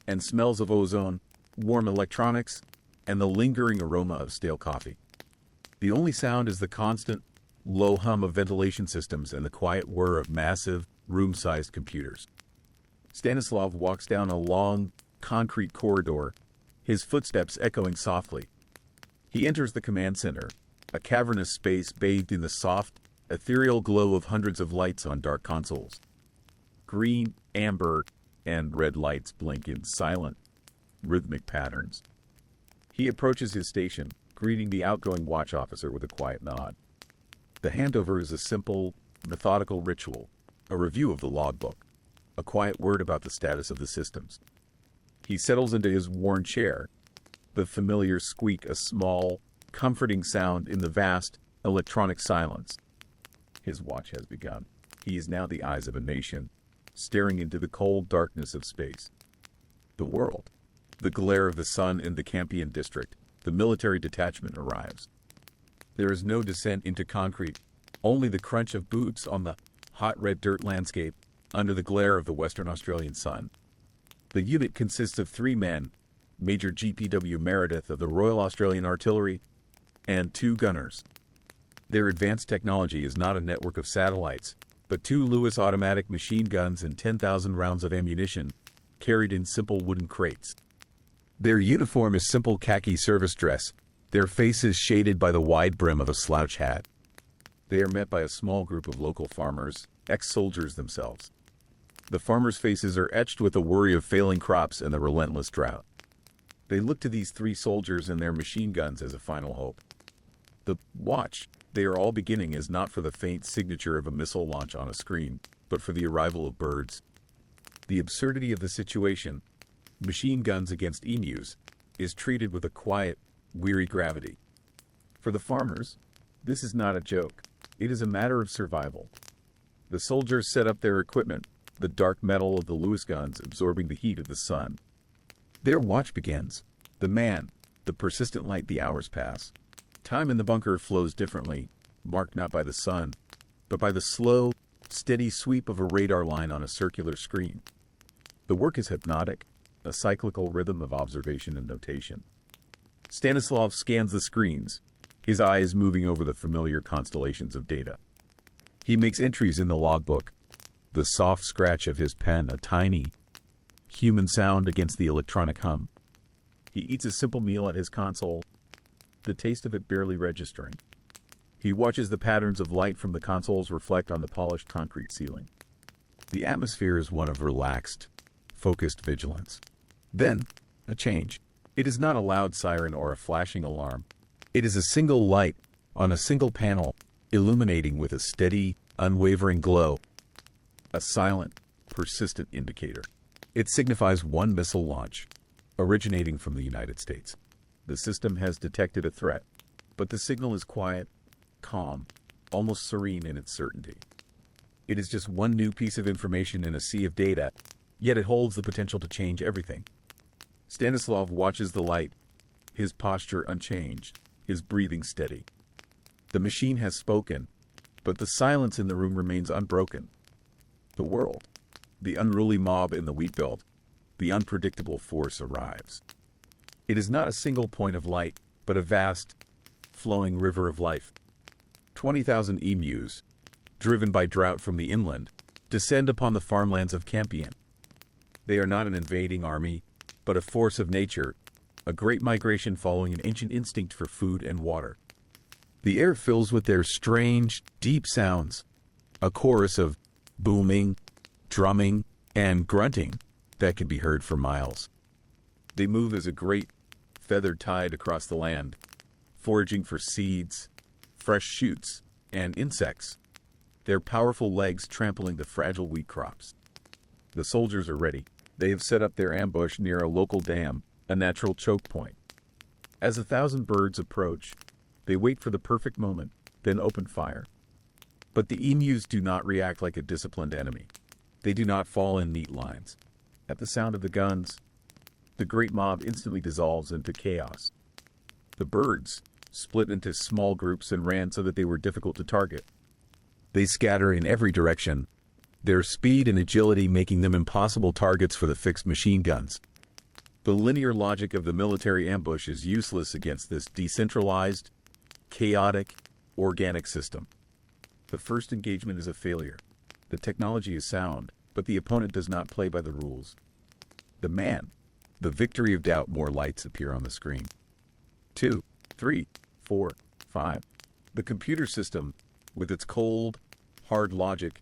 and smells of ozone, warm electronics, and the lingering aroma of stale coffee. The only sound is the constant, low hum of ventilation systems and the quiet whir of massive, room-sized computers. Stanislav walks down a long, concrete corridor, his footsteps echoing softly. He enters the command center, a cavernous space bathed in the soft, ethereal glow of hundreds of lights on dark consoles. Green, amber, and red lights blink in silent, rhythmic patterns. He approaches his station, greeting the outgoing watch officer with a quiet nod. The handover is a simple, methodical ritual, a review of the logbook, a quiet word about the status of the systems. He settles into his worn chair, the familiar squeak a small, comforting sound in the vast, electronic silence. His watch has begun. He is now the eyes of a nation, staring into the cold darkness of space. The world, the glare of the sun in the Campion district, the military detachment arrives. There is no descent into concrete, only the crunch of boots on the hot red dirt landscape under the glare of the Western Australian sun. The unit consists of 3 men, Major GPW Meredith of the Royal Australian Artillery, and 2 gunners. Their advanced technology is not a network of satellites, but 2 Lewis automatic machine guns and 10,000 rounds of ammunition, carried in simple wooden crates. Their uniform is simple khaki service dress, their faces shaded by the wide brim of a slouch hat. They are met by a small group of local farmers, ex-soldiers themselves. The farmers' faces are etched with the worry of failing crops and the relentless drought. They look to these 3 soldiers and their machine guns as a final hope. The watch they are all beginning is not for the faint signature of a missile launch on a screen, but for the arrival of birds. The absurdity of the situation, machine guns against emus, is treated with a quiet, weary gravity. For the farmers, this is not a joke. It is a matter of survival. The soldiers set up their equipment, the dark metal of the Lewis guns absorbing the heat of the sun. Their watch begins. The man, the persistent light, the hours pass. Time in the bunker flows differently, marked not by the sun, but by the slow, steady sweep of a radar line on a circular screen. The work is hypnotic, a cyclical rhythm of observation and notation. Stanislav scans the screens, his eyes moving over the familiar constellations of data. He makes entries in the logbook, the soft scratch of his pen a tiny, human sound against the electronic hum. He eats a simple meal at his console, the taste of it barely registering. He watches the patterns of light from the consoles reflect on the polished concrete ceiling. The atmosphere is one of relaxed, focused vigilance. Then, a change. It is not a loud siren or a flashing alarm. It is a single light on a single panel, illuminating with a steady, unwavering glow. A silent, persistent indicator. It signifies one missile launch, originating from the United States. The system has detected a threat, but the signal is quiet, calm, almost serene in its certainty. It is just one new piece of information in a sea of data, yet it holds the potential to change everything. Stanislav watches the light, his posture unchanged, his breathing steady. The machine has spoken, but the silence in the room remains unbroken. The world, the unruly mob in the wheat belt, the unpredictable force arrives. It is not a single point of light, but a vast, flowing river of life. 20,000 emus, driven by drought from the inland, descend upon the farmlands of Campion. They are not an invading army, but a force of nature, a great migration following an ancient instinct for food and water. The air fills with their strange, deep sounds, a chorus of booming, drumming, and grunting that can be heard for miles. They move as a great feathered tide across the land, foraging for seeds, fresh shoots, and insects, their powerful legs trampling the fragile wheat crops. The soldiers are ready. They have set up their ambush near a local dam, a natural choke point. As 1,000 birds approach, they wait for the perfect moment, then open fire. But the emus do not react like a disciplined enemy. They do not fall in neat lines. At the sound of the guns, the great mob instantly dissolves into chaos. The birds split into small groups and ran so that they were difficult to target. They scatter in every direction, their speed and agility making them impossible targets for the fixed machine guns. The linear logic of the military ambush is useless against this decentralized, chaotic, organic system. The first engagement is a failure. The technology is sound, but the opponent does not play by the rules. The victory of doubt. More lights appear on the screen. 2, 3, 4, 5. The computer system, with its cold, hard logic,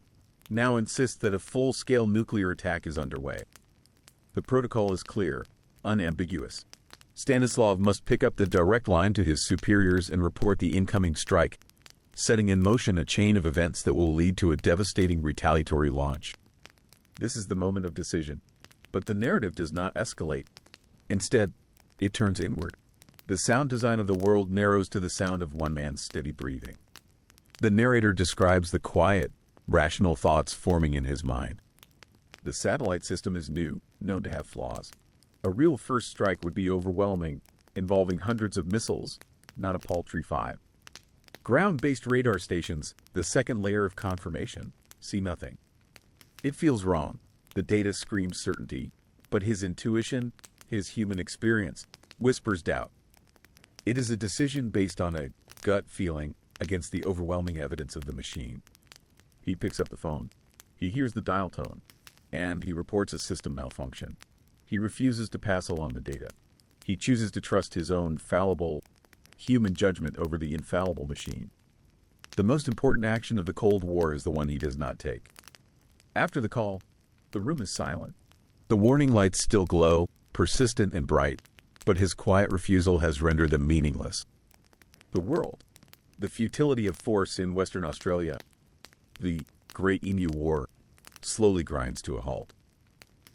now insists that a full-scale nuclear attack is underway. The protocol is clear, unambiguous. Stanislav must pick up the direct line to his superiors and report the incoming strike, setting in motion a chain of events that will lead to a devastating retaliatory launch. This is the moment of decision, but the narrative does not escalate. Instead, it turns inward. The sound design of the world narrows to the sound of one man's steady breathing. The narrator describes the quiet, rational thoughts forming in his mind. The satellite system is new, known to have flaws. A real first strike would be overwhelming, involving hundreds of missiles, not a paltry 5. Ground-based radar stations, the second layer of confirmation, see nothing. It feels wrong. The data screams certainty, but his intuition, his human experience, whispers doubt. It is a decision based on a gut feeling against the overwhelming evidence of the machine. He picks up the phone. He hears the dial tone, and he reports a system malfunction. He refuses to pass along the data. He chooses to trust his own fallible human judgment over the infallible machine. The most important action of the Cold War is the one he does not take. After the call, the room is silent. The warning lights still glow, persistent and bright, but his quiet refusal has rendered them meaningless. The world, the futility of force in Western Australia, the Great Emu War, slowly grinds to a halt.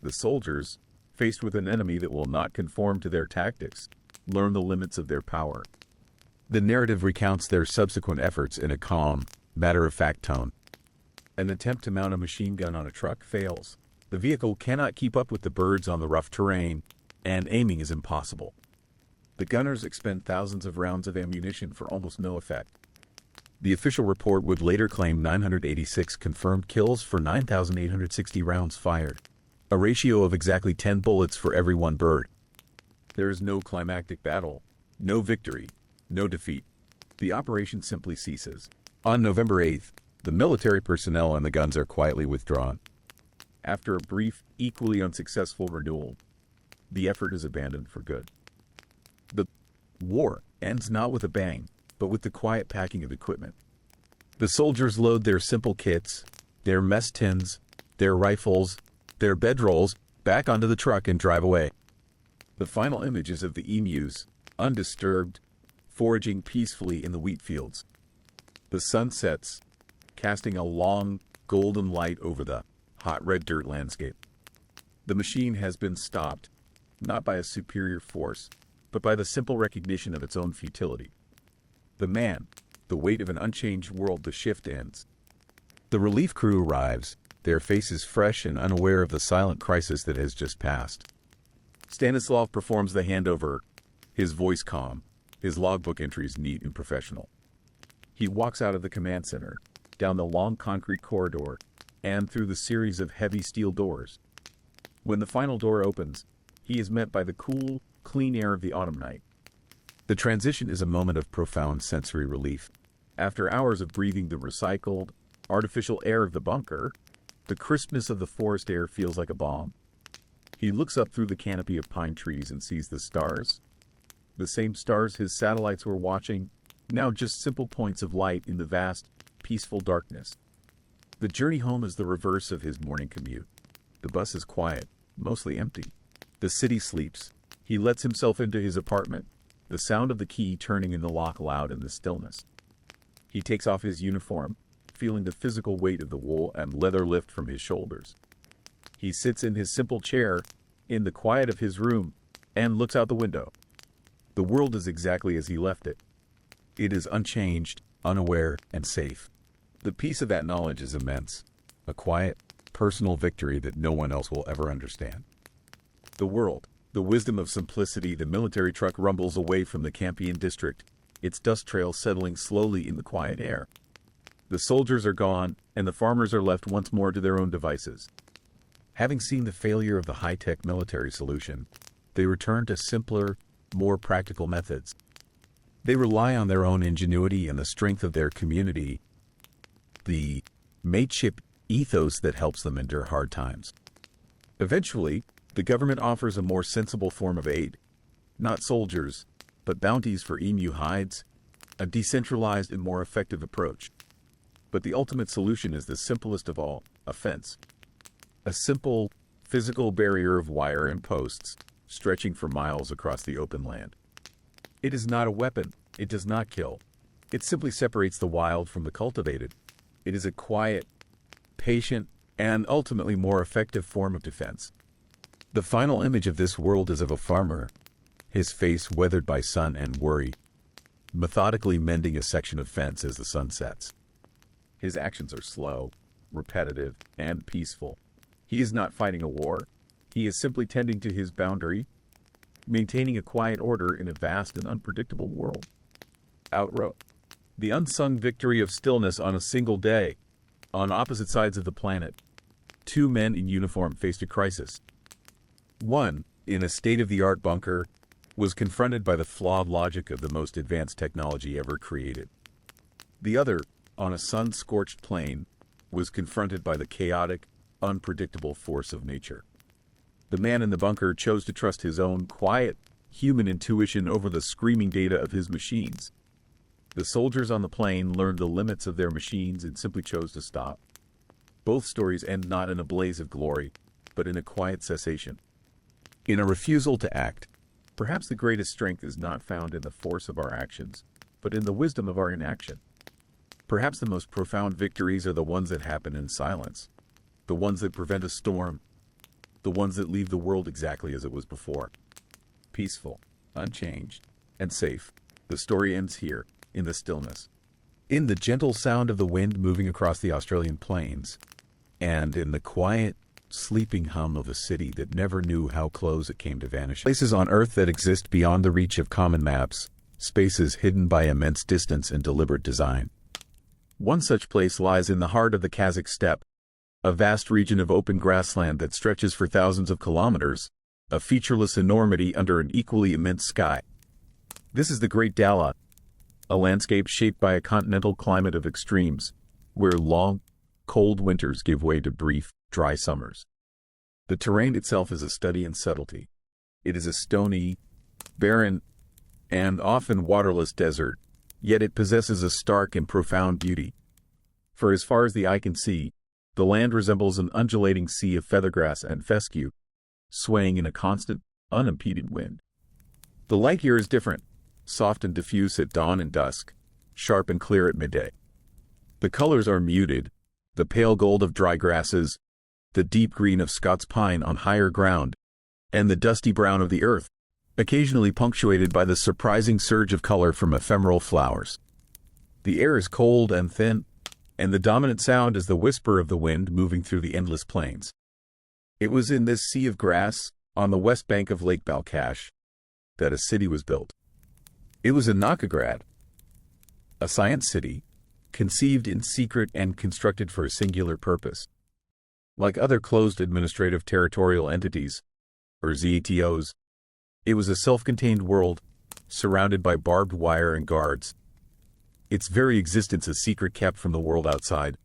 The soldiers, faced with an enemy that will not conform to their tactics, learn the limits of their power. The narrative recounts their subsequent efforts in a calm, matter-of-fact tone. An attempt to mount a machine gun on a truck fails. The vehicle cannot keep up with the birds on the rough terrain, and aiming is impossible. The gunners expend thousands of rounds of ammunition for almost no effect. The official report would later claim 986 confirmed kills for 9,860 rounds fired, a ratio of exactly 10 bullets for every one bird. There is no climactic battle, no victory, no defeat. The operation simply ceases. On November 8th, the military personnel and the guns are quietly withdrawn. After a brief, equally unsuccessful renewal, the effort is abandoned for good. The war ends not with a bang, but with the quiet packing of equipment. The soldiers load their simple kits, their mess tins, their rifles, their bedrolls back onto the truck and drive away. The final image is of the emus, undisturbed, foraging peacefully in the wheat fields. The sun sets, casting a long, golden light over the hot red dirt landscape. The machine has been stopped, not by a superior force, but by the simple recognition of its own futility. The weight of an unchanged world. The shift ends. The relief crew arrives, their faces fresh and unaware of the silent crisis that has just passed. Stanislav performs the handover, his voice calm, his logbook entries neat and professional. He walks out of the command center, down the long concrete corridor, and through the series of heavy steel doors. When the final door opens, he is met by the cool, clean air of the autumn night. The transition is a moment of profound sensory relief. After hours of breathing the recycled, artificial air of the bunker, the crispness of the forest air feels like a balm. He looks up through the canopy of pine trees and sees the stars. The same stars his satellites were watching, now just simple points of light in the vast, peaceful darkness. The journey home is the reverse of his morning commute. The bus is quiet, mostly empty. The city sleeps. He lets himself into his apartment, the sound of the key turning in the lock loud in the stillness. He takes off his uniform, feeling the physical weight of the wool and leather lift from his shoulders. He sits in his simple chair, in the quiet of his room, and looks out the window. The world is exactly as he left it. It is unchanged, unaware, and safe. The peace of that knowledge is immense, a quiet, personal victory that no one else will ever understand. The world, the wisdom of simplicity. The military truck rumbles away from the Campion district, its dust trail settling slowly in the quiet air. The soldiers are gone, and the farmers are left once more to their own devices. Having seen the failure of the high-tech military solution, they return to simpler, more practical methods. They rely on their own ingenuity and the strength of their community, the mateship ethos that helps them endure hard times. Eventually, the government offers a more sensible form of aid. Not soldiers, but bounties for emu hides, a decentralized and more effective approach. But the ultimate solution is the simplest of all, a fence. A simple, physical barrier of wire and posts, stretching for miles across the open land. It is not a weapon. It does not kill. It simply separates the wild from the cultivated. It is a quiet, patient, and ultimately more effective form of defense. The final image of this world is of a farmer, his face weathered by sun and worry, methodically mending a section of fence as the sun sets. His actions are slow, repetitive, and peaceful. He is not fighting a war. He is simply tending to his boundary, maintaining a quiet order in a vast and unpredictable world. Outrow. The unsung victory of stillness on a single day. On opposite sides of the planet, two men in uniform faced a crisis. One, in a state-of-the-art bunker, was confronted by the flawed logic of the most advanced technology ever created. The other, on a sun-scorched plain, was confronted by the chaotic, unpredictable force of nature. The man in the bunker chose to trust his own quiet, human intuition over the screaming data of his machines. The soldiers on the plain learned the limits of their machines and simply chose to stop. Both stories end not in a blaze of glory, but in a quiet cessation. In a refusal to act. Perhaps the greatest strength is not found in the force of our actions, but in the wisdom of our inaction. Perhaps the most profound victories are the ones that happen in silence, the ones that prevent a storm, the ones that leave the world exactly as it was before. Peaceful, unchanged, and safe. The story ends here, in the stillness, in the gentle sound of the wind moving across the Australian plains, and in the quiet, sleeping hum of a city that never knew how close it came to vanish. Places on Earth that exist beyond the reach of common maps, spaces hidden by immense distance and deliberate design. One such place lies in the heart of the Kazakh steppe, a vast region of open grassland that stretches for thousands of kilometers, a featureless enormity under an equally immense sky. This is the Great Dala, a landscape shaped by a continental climate of extremes, where long, cold winters give way to brief, dry summers. The terrain itself is a study in subtlety. It is a stony, barren, and often waterless desert, yet it possesses a stark and profound beauty. For as far as the eye can see, the land resembles an undulating sea of feathergrass and fescue, swaying in a constant, unimpeded wind. The light here is different, soft and diffuse at dawn and dusk, sharp and clear at midday. The colors are muted, the pale gold of dry grasses, the deep green of Scots pine on higher ground, and the dusty brown of the earth, occasionally punctuated by the surprising surge of color from ephemeral flowers. The air is cold and thin, and the dominant sound is the whisper of the wind moving through the endless plains. It was in this sea of grass, on the west bank of Lake Balkhash, that a city was built. It was in Novgorod, a science city, conceived in secret and constructed for a singular purpose. Like other closed administrative territorial entities, or ZATOs, it was a self-contained world, surrounded by barbed wire and guards. Its very existence a secret kept from the world outside.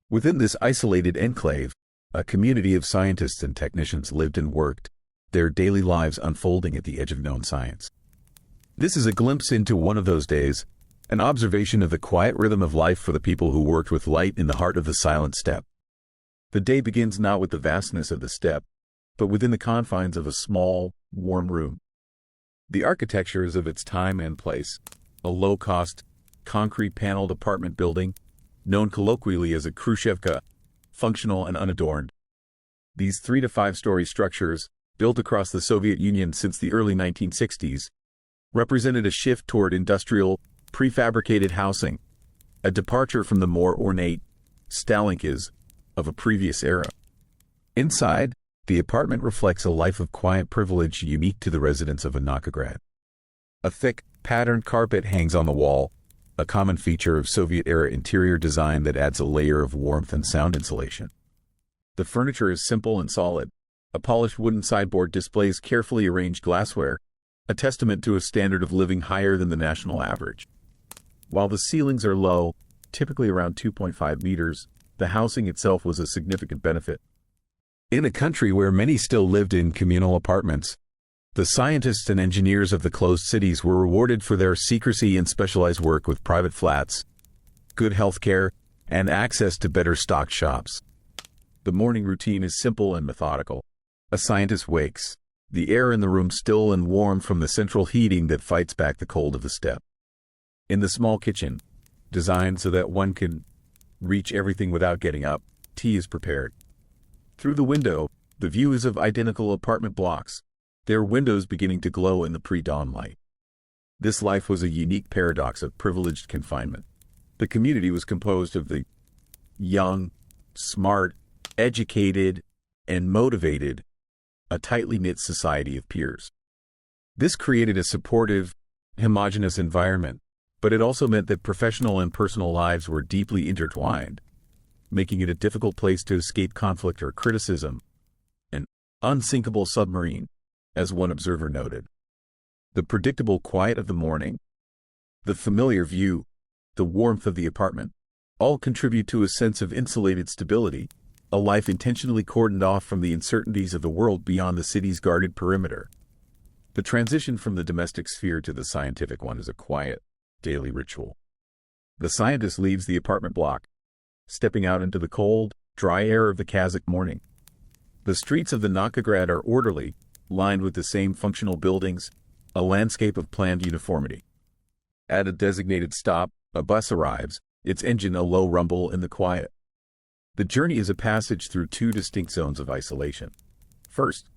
Within this isolated enclave, a community of scientists and technicians lived and worked, their daily lives unfolding at the edge of known science. This is a glimpse into one of those days, an observation of the quiet rhythm of life for the people who worked with light in the heart of the silent steppe. The day begins not with the vastness of the steppe, but within the confines of a small, warm room. The architecture is of its time and place, a low-cost, concrete-paneled apartment building, known colloquially as a Khrushchevka, functional and unadorned. These 3 to 5-story structures, built across the Soviet Union since the early 1960s, represented a shift toward industrial, prefabricated housing, a departure from the more ornate stalinkas of a previous era. Inside, the apartment reflects a life of quiet privilege unique to the residents of Volgograd. A thick, patterned carpet hangs on the wall, a common feature of Soviet-era interior design that adds a layer of warmth and sound insulation. The furniture is simple and solid. A polished wooden sideboard displays carefully arranged glassware, a testament to a standard of living higher than the national average. While the ceilings are low, typically around 2.5 meters, the housing itself was a significant benefit. In a country where many still lived in communal apartments, the scientists and engineers of the closed cities were rewarded for their secrecy and specialized work with private flats, good health care, and access to better stocked shops. The morning routine is simple and methodical. A scientist wakes, the air in the room still and warm from the central heating that fights back the cold of the steppe. In the small kitchen, designed so that one can reach everything without getting up, tea is prepared. Through the window, the view is of identical apartment blocks, their windows beginning to glow in the pre-dawn light. This life was a unique paradox of privileged confinement. The community was composed of the young, smart, educated, and motivated, a tightly knit society of peers. This created a supportive, homogeneous environment, but it also meant that professional and personal lives were deeply intertwined, making it a difficult place to escape conflict or criticism, an unsinkable submarine, as one observer noted. The predictable quiet of the morning, the familiar view, the warmth of the apartment, all contribute to a sense of insulated stability, a life intentionally cordoned off from the uncertainties of the world beyond the city's guarded perimeter. The transition from the domestic sphere to the scientific one is a quiet, daily ritual. The scientist leaves the apartment block, stepping out into the cold, dry air of the Kazakh morning. The streets of the Volgograd are orderly, lined with the same functional buildings, a landscape of planned uniformity. At a designated stop, a bus arrives, its engine a low rumble in the quiet. The journey is a passage through 2 distinct zones of isolation. First,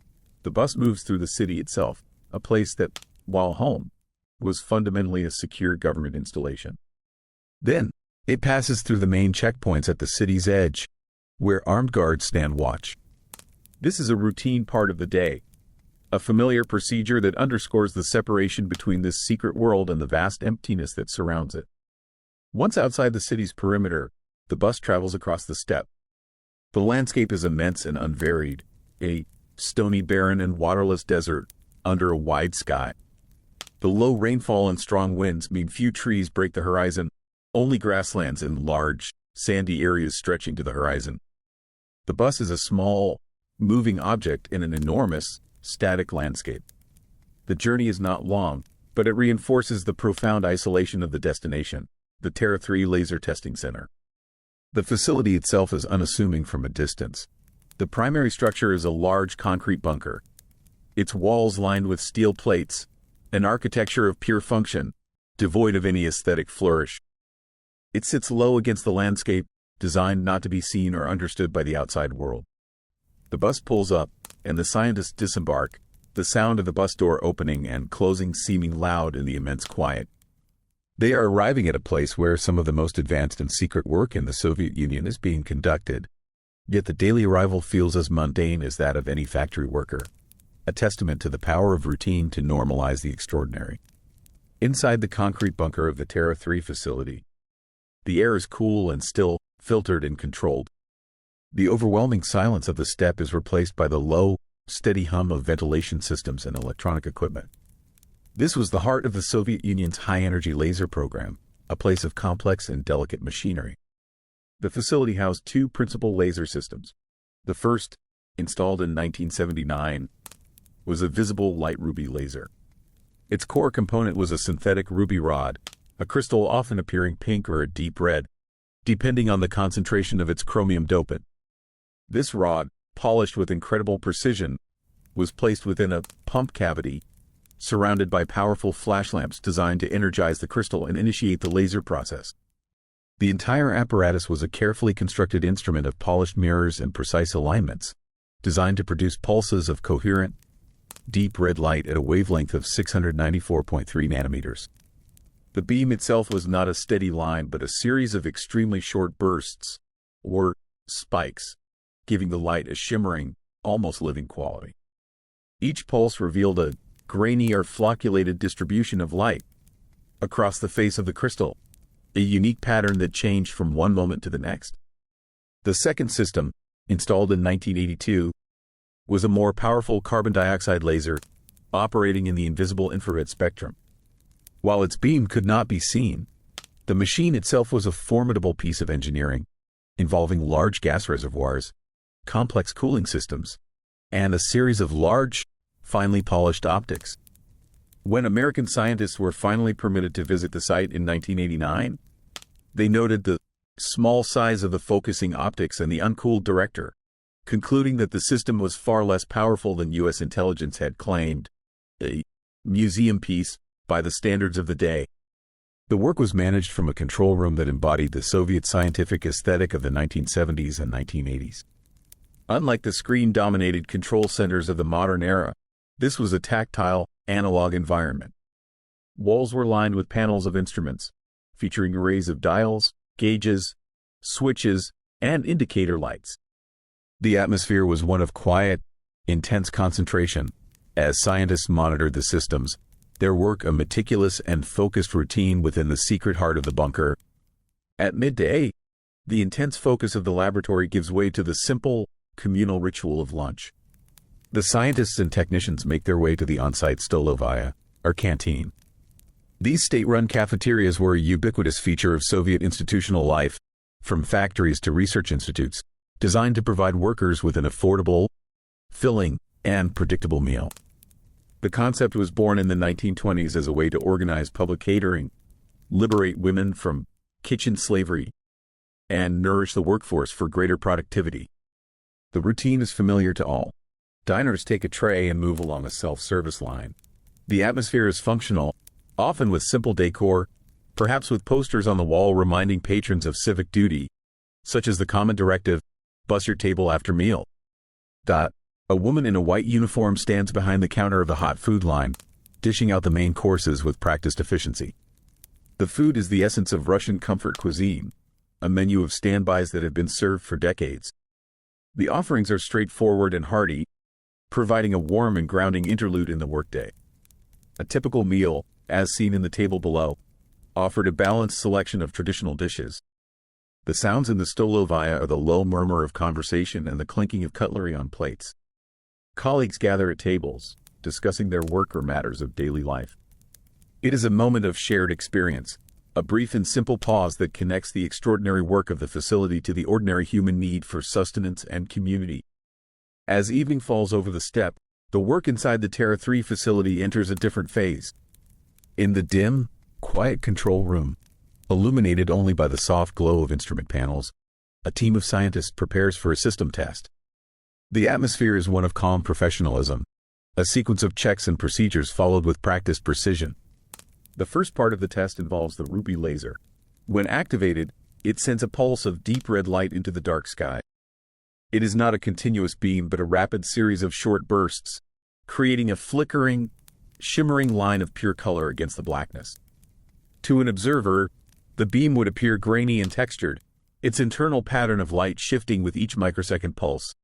the bus moves through the city itself, a place that, while home, was fundamentally a secure government installation. Then, it passes through the main checkpoints at the city's edge, where armed guards stand watch. This is a routine part of the day, a familiar procedure that underscores the separation between this secret world and the vast emptiness that surrounds it. Once outside the city's perimeter, the bus travels across the steppe. The landscape is immense and unvaried, a stony, barren, and waterless desert under a wide sky. The low rainfall and strong winds mean few trees break the horizon, only grasslands and large, sandy areas stretching to the horizon. The bus is a small, moving object in an enormous, static landscape. The journey is not long, but it reinforces the profound isolation of the destination, the Terra 3 Laser Testing Center. The facility itself is unassuming from a distance. The primary structure is a large concrete bunker, its walls lined with steel plates, an architecture of pure function, devoid of any aesthetic flourish. It sits low against the landscape, designed not to be seen or understood by the outside world. The bus pulls up, and the scientists disembark, the sound of the bus door opening and closing seeming loud in the immense quiet. They are arriving at a place where some of the most advanced and secret work in the Soviet Union is being conducted, yet the daily arrival feels as mundane as that of any factory worker, a testament to the power of routine to normalize the extraordinary. Inside the concrete bunker of the Terra 3 facility, the air is cool and still, filtered and controlled. The overwhelming silence of the steppe is replaced by the low, steady hum of ventilation systems and electronic equipment. This was the heart of the Soviet Union's high-energy laser program, a place of complex and delicate machinery. The facility housed 2 principal laser systems. The first, installed in 1979, was a visible light ruby laser. Its core component was a synthetic ruby rod, a crystal often appearing pink or a deep red, depending on the concentration of its chromium dopant. This rod, polished with incredible precision, was placed within a pump cavity, surrounded by powerful flash lamps designed to energize the crystal and initiate the laser process. The entire apparatus was a carefully constructed instrument of polished mirrors and precise alignments, designed to produce pulses of coherent, deep red light at a wavelength of 694.3 nanometers. The beam itself was not a steady line but a series of extremely short bursts, or spikes, giving the light a shimmering, almost living quality. Each pulse revealed a grainy or flocculated distribution of light across the face of the crystal, a unique pattern that changed from one moment to the next. The second system, installed in 1982, was a more powerful carbon dioxide laser operating in the invisible infrared spectrum. While its beam could not be seen, the machine itself was a formidable piece of engineering, involving large gas reservoirs, complex cooling systems, and a series of large, finely polished optics. When American scientists were finally permitted to visit the site in 1989, they noted the small size of the focusing optics and the uncooled director, concluding that the system was far less powerful than U.S. intelligence had claimed, a museum piece by the standards of the day. The work was managed from a control room that embodied the Soviet scientific aesthetic of the 1970s and 1980s. Unlike the screen-dominated control centers of the modern era, this was a tactile, analog environment. Walls were lined with panels of instruments, featuring arrays of dials, gauges, switches, and indicator lights. The atmosphere was one of quiet, intense concentration, as scientists monitored the systems, their work a meticulous and focused routine within the secret heart of the bunker. At midday, the intense focus of the laboratory gives way to the simple, communal ritual of lunch. The scientists and technicians make their way to the on-site stolovaya, or canteen. These state-run cafeterias were a ubiquitous feature of Soviet institutional life, from factories to research institutes, designed to provide workers with an affordable, filling, and predictable meal. The concept was born in the 1920s as a way to organize public catering, liberate women from kitchen slavery, and nourish the workforce for greater productivity. The routine is familiar to all. Diners take a tray and move along a self-service line. The atmosphere is functional, often with simple decor, perhaps with posters on the wall reminding patrons of civic duty, such as the common directive, "Bus your table after meal." A woman in a white uniform stands behind the counter of the hot food line, dishing out the main courses with practiced efficiency. The food is the essence of Russian comfort cuisine, a menu of standbys that have been served for decades. The offerings are straightforward and hearty, providing a warm and grounding interlude in the workday. A typical meal, as seen in the table below, offered a balanced selection of traditional dishes. The sounds in the stolovaya are the low murmur of conversation and the clinking of cutlery on plates. Colleagues gather at tables, discussing their work or matters of daily life. It is a moment of shared experience, a brief and simple pause that connects the extraordinary work of the facility to the ordinary human need for sustenance and community. As evening falls over the steppe, the work inside the Terra 3 facility enters a different phase. In the dim, quiet control room, illuminated only by the soft glow of instrument panels, a team of scientists prepares for a system test. The atmosphere is one of calm professionalism, a sequence of checks and procedures followed with practiced precision. The first part of the test involves the ruby laser. When activated, it sends a pulse of deep red light into the dark sky. It is not a continuous beam but a rapid series of short bursts, creating a flickering, shimmering line of pure color against the blackness. To an observer, the beam would appear grainy and textured, its internal pattern of light shifting with each microsecond pulse.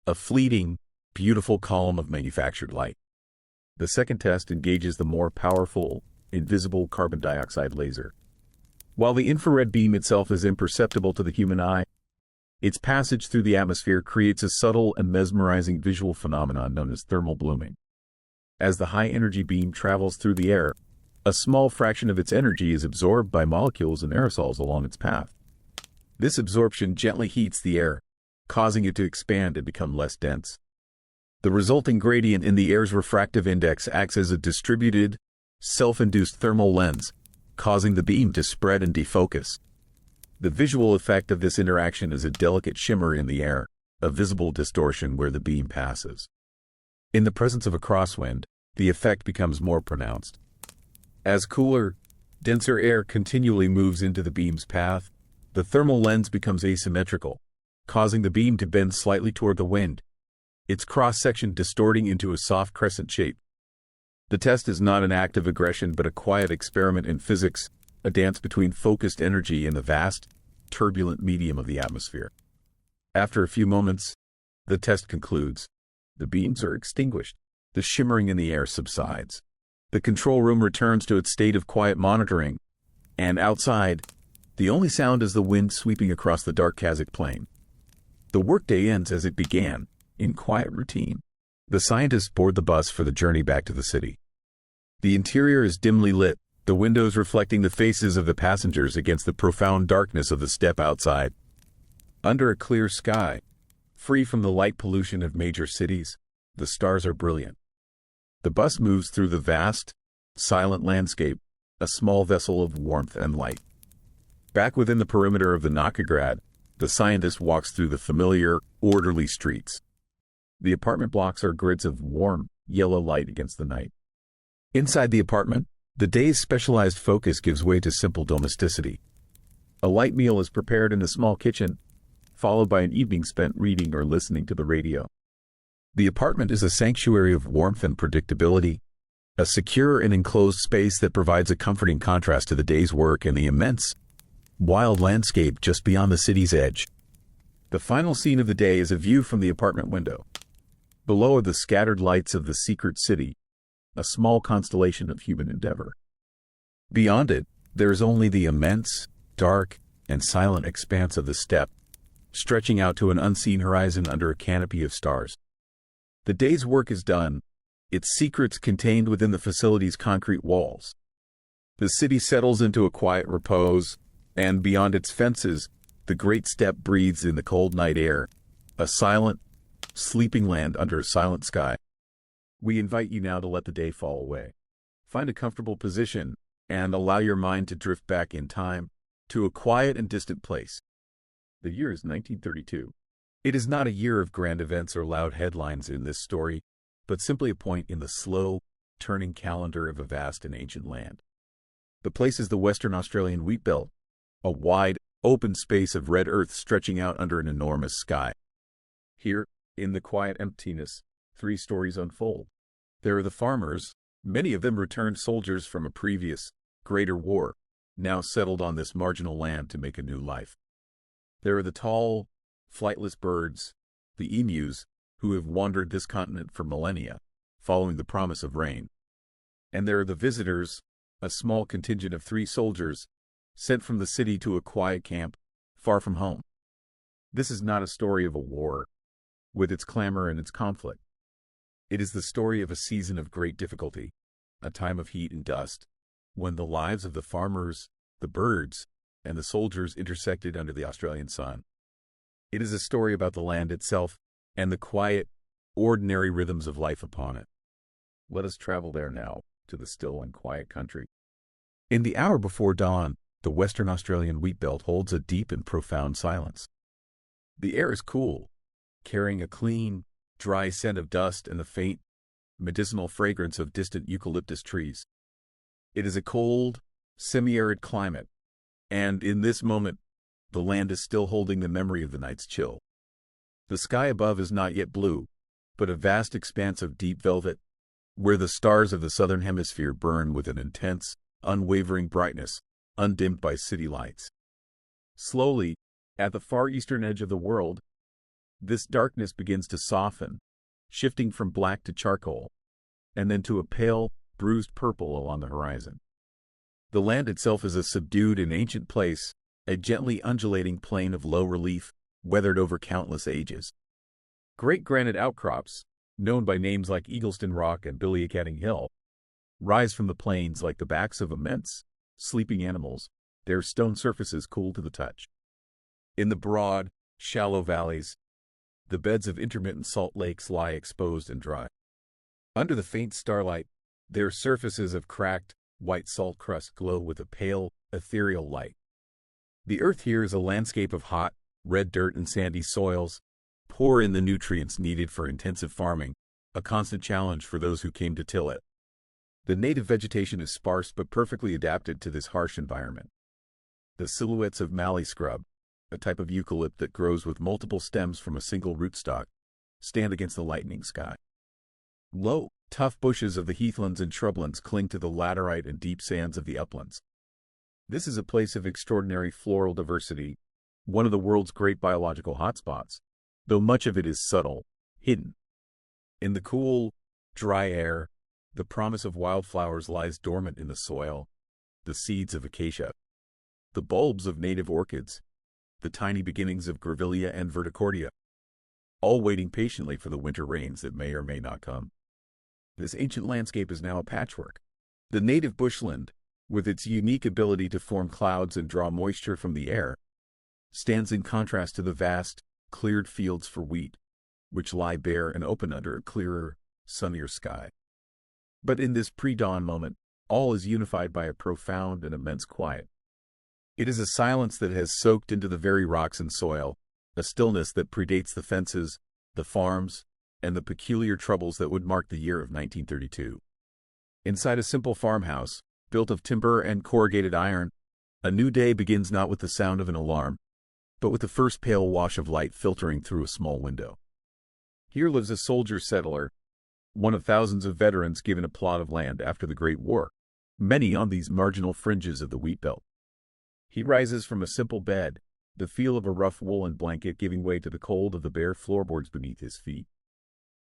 A fleeting, beautiful column of manufactured light. The second test engages the more powerful, invisible carbon dioxide laser. While the infrared beam itself is imperceptible to the human eye, its passage through the atmosphere creates a subtle and mesmerizing visual phenomenon known as thermal blooming. As the high-energy beam travels through the air, a small fraction of its energy is absorbed by molecules and aerosols along its path. This absorption gently heats the air, causing it to expand and become less dense. The resulting gradient in the air's refractive index acts as a distributed, self-induced thermal lens, causing the beam to spread and defocus. The visual effect of this interaction is a delicate shimmer in the air, a visible distortion where the beam passes. In the presence of a crosswind, the effect becomes more pronounced. As cooler, denser air continually moves into the beam's path, the thermal lens becomes asymmetrical, causing the beam to bend slightly toward the wind, its cross-section distorting into a soft crescent shape. The test is not an act of aggression but a quiet experiment in physics, a dance between focused energy and the vast, turbulent medium of the atmosphere. After a few moments, the test concludes. The beams are extinguished. The shimmering in the air subsides. The control room returns to its state of quiet monitoring, and outside, the only sound is the wind sweeping across the dark Kazakh plain. The workday ends as it began, in quiet routine. The scientists board the bus for the journey back to the city. The interior is dimly lit, the windows reflecting the faces of the passengers against the profound darkness of the steppe outside. Under a clear sky, free from the light pollution of major cities, the stars are brilliant. The bus moves through the vast, silent landscape, a small vessel of warmth and light. Back within the perimeter of the Nakograd, the scientist walks through the familiar, orderly streets. The apartment blocks are grids of warm, yellow light against the night. Inside the apartment, the day's specialized focus gives way to simple domesticity. A light meal is prepared in a small kitchen, followed by an evening spent reading or listening to the radio. The apartment is a sanctuary of warmth and predictability, a secure and enclosed space that provides a comforting contrast to the day's work and the immense, wild landscape just beyond the city's edge. The final scene of the day is a view from the apartment window. Below are the scattered lights of the secret city, a small constellation of human endeavor. Beyond it, there is only the immense, dark, and silent expanse of the steppe, stretching out to an unseen horizon under a canopy of stars. The day's work is done, its secrets contained within the facility's concrete walls. The city settles into a quiet repose, and beyond its fences, the great steppe breathes in the cold night air, a silent, sleeping land under a silent sky. We invite you now to let the day fall away. Find a comfortable position and allow your mind to drift back in time to a quiet and distant place. The year is 1932. It is not a year of grand events or loud headlines in this story, but simply a point in the slow, turning calendar of a vast and ancient land. The place is the Western Australian wheat belt, a wide, open space of red earth stretching out under an enormous sky. Here, in the quiet emptiness, three stories unfold. There are the farmers, many of them returned soldiers from a previous, greater war, now settled on this marginal land to make a new life. There are the tall, flightless birds, the emus, who have wandered this continent for millennia, following the promise of rain. And there are the visitors, a small contingent of 3 soldiers, sent from the city to a quiet camp, far from home. This is not a story of a war, with its clamor and its conflict. It is the story of a season of great difficulty, a time of heat and dust, when the lives of the farmers, the birds, and the soldiers intersected under the Australian sun. It is a story about the land itself and the quiet, ordinary rhythms of life upon it. Let us travel there now, to the still and quiet country. In the hour before dawn, the Western Australian wheat belt holds a deep and profound silence. The air is cool, carrying a clean, dry scent of dust and the faint, medicinal fragrance of distant eucalyptus trees. It is a cold, semi-arid climate, and in this moment, the land is still holding the memory of the night's chill. The sky above is not yet blue, but a vast expanse of deep velvet, where the stars of the southern hemisphere burn with an intense, unwavering brightness, undimmed by city lights. Slowly, at the far eastern edge of the world, this darkness begins to soften, shifting from black to charcoal, and then to a pale, bruised purple along the horizon. The land itself is a subdued and ancient place, a gently undulating plain of low relief, weathered over countless ages. Great granite outcrops, known by names like Eagleston Rock and Billiacatting Hill, rise from the plains like the backs of immense, sleeping animals, their stone surfaces cool to the touch. In the broad, shallow valleys, the beds of intermittent salt lakes lie exposed and dry. Under the faint starlight, their surfaces of cracked, white salt crusts glow with a pale, ethereal light. The earth here is a landscape of hot, red dirt and sandy soils, poor in the nutrients needed for intensive farming, a constant challenge for those who came to till it. The native vegetation is sparse but perfectly adapted to this harsh environment. The silhouettes of mallee scrub, a type of eucalypt that grows with multiple stems from a single rootstock, stand against the lightening sky. Low, tough bushes of the heathlands and shrublands cling to the laterite and deep sands of the uplands. This is a place of extraordinary floral diversity, one of the world's great biological hotspots, though much of it is subtle, hidden. In the cool, dry air, the promise of wildflowers lies dormant in the soil, the seeds of acacia, the bulbs of native orchids, the tiny beginnings of grevillea and verticordia, all waiting patiently for the winter rains that may or may not come. This ancient landscape is now a patchwork. The native bushland, with its unique ability to form clouds and draw moisture from the air, stands in contrast to the vast, cleared fields for wheat, which lie bare and open under a clearer, sunnier sky. But in this pre-dawn moment, all is unified by a profound and immense quiet. It is a silence that has soaked into the very rocks and soil, a stillness that predates the fences, the farms, and the peculiar troubles that would mark the year of 1932. Inside a simple farmhouse, built of timber and corrugated iron, a new day begins not with the sound of an alarm, but with the first pale wash of light filtering through a small window. Here lives a soldier settler, one of thousands of veterans given a plot of land after the Great War, many on these marginal fringes of the wheat belt. He rises from a simple bed, the feel of a rough woolen blanket giving way to the cold of the bare floorboards beneath his feet.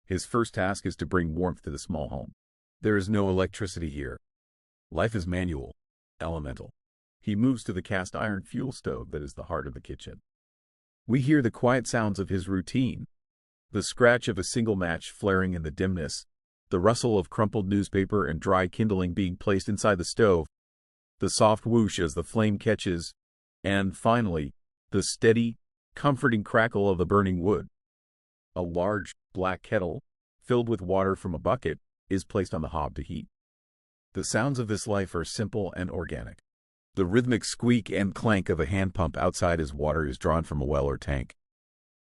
His first task is to bring warmth to the small home. There is no electricity here. Life is manual, elemental. He moves to the cast iron fuel stove that is the heart of the kitchen. We hear the quiet sounds of his routine, the scratch of a single match flaring in the dimness, the rustle of crumpled newspaper and dry kindling being placed inside the stove, the soft whoosh as the flame catches, and, finally, the steady, comforting crackle of the burning wood. A large, black kettle, filled with water from a bucket, is placed on the hob to heat. The sounds of this life are simple and organic. The rhythmic squeak and clank of a hand pump outside as water is drawn from a well or tank.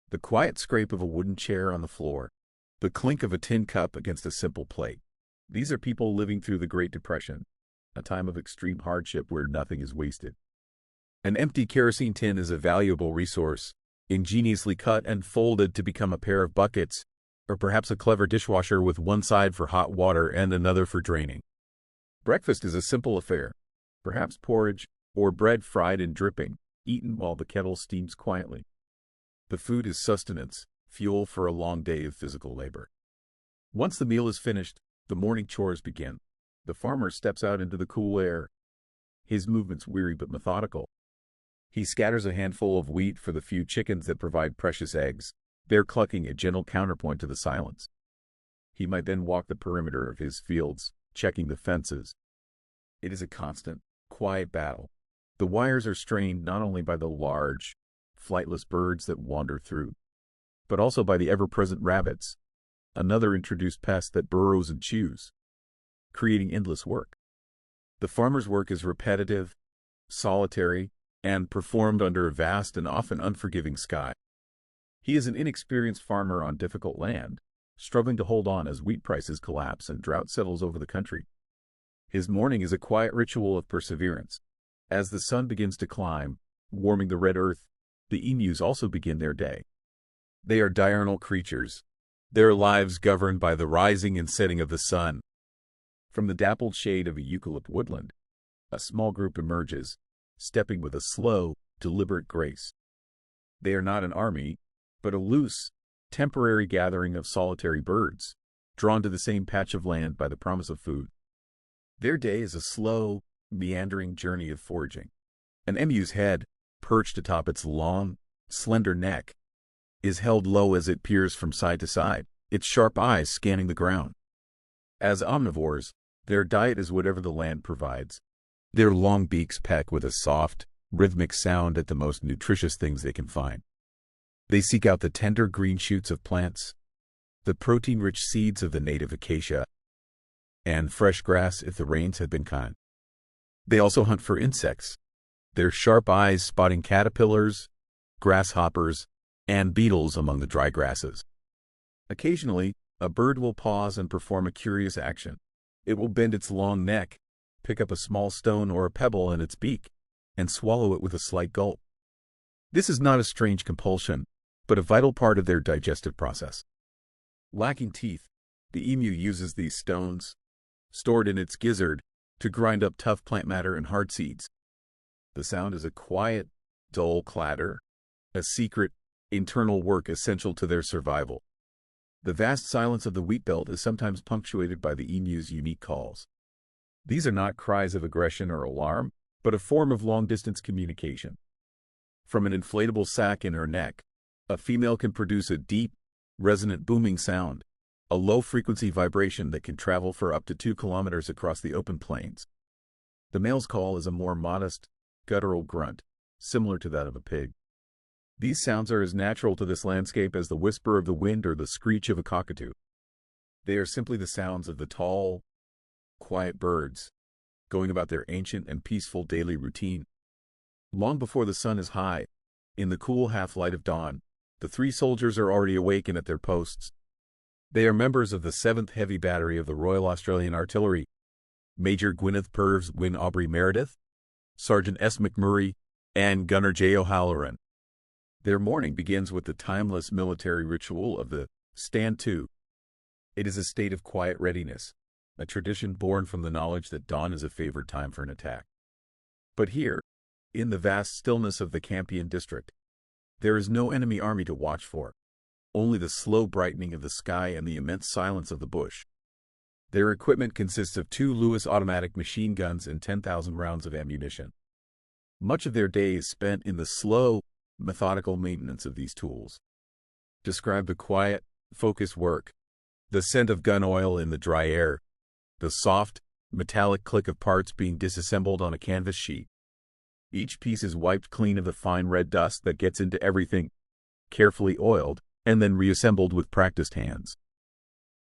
The quiet scrape of a wooden chair on the floor. The clink of a tin cup against a simple plate. These are people living through the Great Depression, a time of extreme hardship where nothing is wasted. An empty kerosene tin is a valuable resource, ingeniously cut and folded to become a pair of buckets, or perhaps a clever dishwasher with one side for hot water and another for draining. Breakfast is a simple affair, perhaps porridge, or bread fried and dripping, eaten while the kettle steams quietly. The food is sustenance, fuel for a long day of physical labor. Once the meal is finished, the morning chores begin. The farmer steps out into the cool air, his movements weary but methodical. He scatters a handful of wheat for the few chickens that provide precious eggs, their clucking a gentle counterpoint to the silence. He might then walk the perimeter of his fields, checking the fences. It is a constant, quiet battle. The wires are strained not only by the large, flightless birds that wander through, but also by the ever-present rabbits, another introduced pest that burrows and chews, creating endless work. The farmer's work is repetitive, solitary, and performed under a vast and often unforgiving sky. He is an inexperienced farmer on difficult land, struggling to hold on as wheat prices collapse and drought settles over the country. His morning is a quiet ritual of perseverance. As the sun begins to climb, warming the red earth, the emus also begin their day. They are diurnal creatures, their lives governed by the rising and setting of the sun. From the dappled shade of a eucalypt woodland, a small group emerges, stepping with a slow, deliberate grace. They are not an army, but a loose, temporary gathering of solitary birds, drawn to the same patch of land by the promise of food. Their day is a slow, meandering journey of foraging. An emu's head, perched atop its long, slender neck, is held low as it peers from side to side, its sharp eyes scanning the ground. As omnivores, their diet is whatever the land provides. Their long beaks peck with a soft, rhythmic sound at the most nutritious things they can find. They seek out the tender green shoots of plants, the protein-rich seeds of the native acacia, and fresh grass if the rains have been kind. They also hunt for insects, their sharp eyes spotting caterpillars, grasshoppers, and beetles among the dry grasses. Occasionally, a bird will pause and perform a curious action. It will bend its long neck, pick up a small stone or a pebble in its beak, and swallow it with a slight gulp. This is not a strange compulsion, but a vital part of their digestive process. Lacking teeth, the emu uses these stones, stored in its gizzard, to grind up tough plant matter and hard seeds. The sound is a quiet, dull clatter, a secret, internal work essential to their survival. The vast silence of the wheat belt is sometimes punctuated by the emu's unique calls. These are not cries of aggression or alarm, but a form of long-distance communication. From an inflatable sac in her neck, a female can produce a deep, resonant booming sound, a low-frequency vibration that can travel for up to 2 kilometers across the open plains. The male's call is a more modest, guttural grunt, similar to that of a pig. These sounds are as natural to this landscape as the whisper of the wind or the screech of a cockatoo. They are simply the sounds of the tall, quiet birds, going about their ancient and peaceful daily routine. Long before the sun is high, in the cool half-light of dawn, the 3 soldiers are already awake and at their posts. They are members of the 7th Heavy Battery of the Royal Australian Artillery, Major Gwyneth Purves Wyn Aubrey Meredith, Sergeant S. McMurray, and Gunner J. O'Halloran. Their morning begins with the timeless military ritual of the Stand To. It is a state of quiet readiness, a tradition born from the knowledge that dawn is a favored time for an attack. But here, in the vast stillness of the Campion district, there is no enemy army to watch for, only the slow brightening of the sky and the immense silence of the bush. Their equipment consists of 2 Lewis automatic machine guns and 10,000 rounds of ammunition. Much of their day is spent in the slow, methodical maintenance of these tools. Describe the quiet, focused work, the scent of gun oil in the dry air, the soft, metallic click of parts being disassembled on a canvas sheet. Each piece is wiped clean of the fine red dust that gets into everything, carefully oiled, and then reassembled with practiced hands.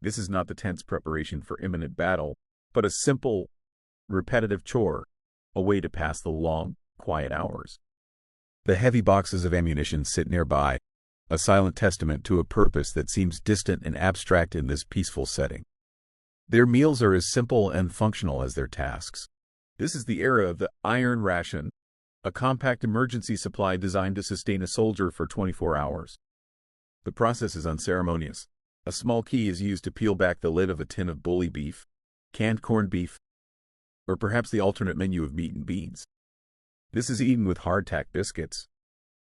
This is not the tense preparation for imminent battle, but a simple, repetitive chore, a way to pass the long, quiet hours. The heavy boxes of ammunition sit nearby, a silent testament to a purpose that seems distant and abstract in this peaceful setting. Their meals are as simple and functional as their tasks. This is the era of the iron ration, a compact emergency supply designed to sustain a soldier for 24 hours. The process is unceremonious. A small key is used to peel back the lid of a tin of bully beef, canned corned beef, or perhaps the alternate menu of meat and beans. This is eaten with hardtack biscuits,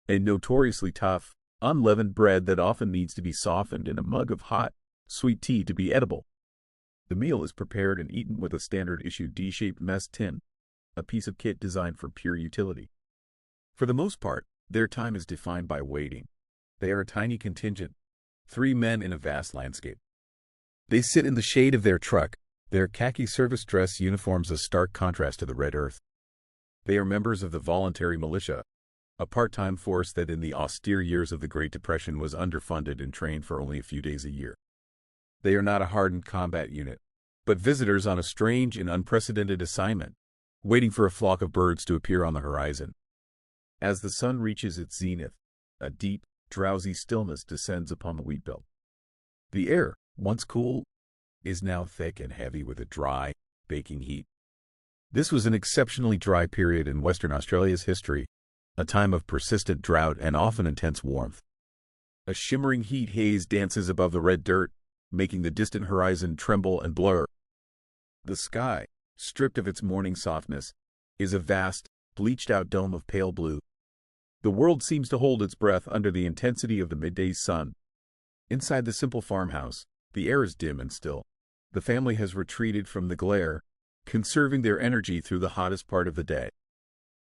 a notoriously tough, unleavened bread that often needs to be softened in a mug of hot, sweet tea to be edible. The meal is prepared and eaten with a standard-issue D-shaped mess tin, a piece of kit designed for pure utility. For the most part, their time is defined by waiting. They are a tiny contingent, 3 men in a vast landscape. They sit in the shade of their truck, their khaki service dress uniforms a stark contrast to the red earth. They are members of the voluntary militia, a part-time force that in the austere years of the Great Depression was underfunded and trained for only a few days a year. They are not a hardened combat unit, but visitors on a strange and unprecedented assignment, waiting for a flock of birds to appear on the horizon. As the sun reaches its zenith, a deep, drowsy stillness descends upon the wheat belt. The air, once cool, is now thick and heavy with a dry, baking heat. This was an exceptionally dry period in Western Australia's history, a time of persistent drought and often intense warmth. A shimmering heat haze dances above the red dirt, making the distant horizon tremble and blur. The sky, stripped of its morning softness, is a vast, bleached-out dome of pale blue. The world seems to hold its breath under the intensity of the midday sun. Inside the simple farmhouse, the air is dim and still. The family has retreated from the glare, conserving their energy through the hottest part of the day.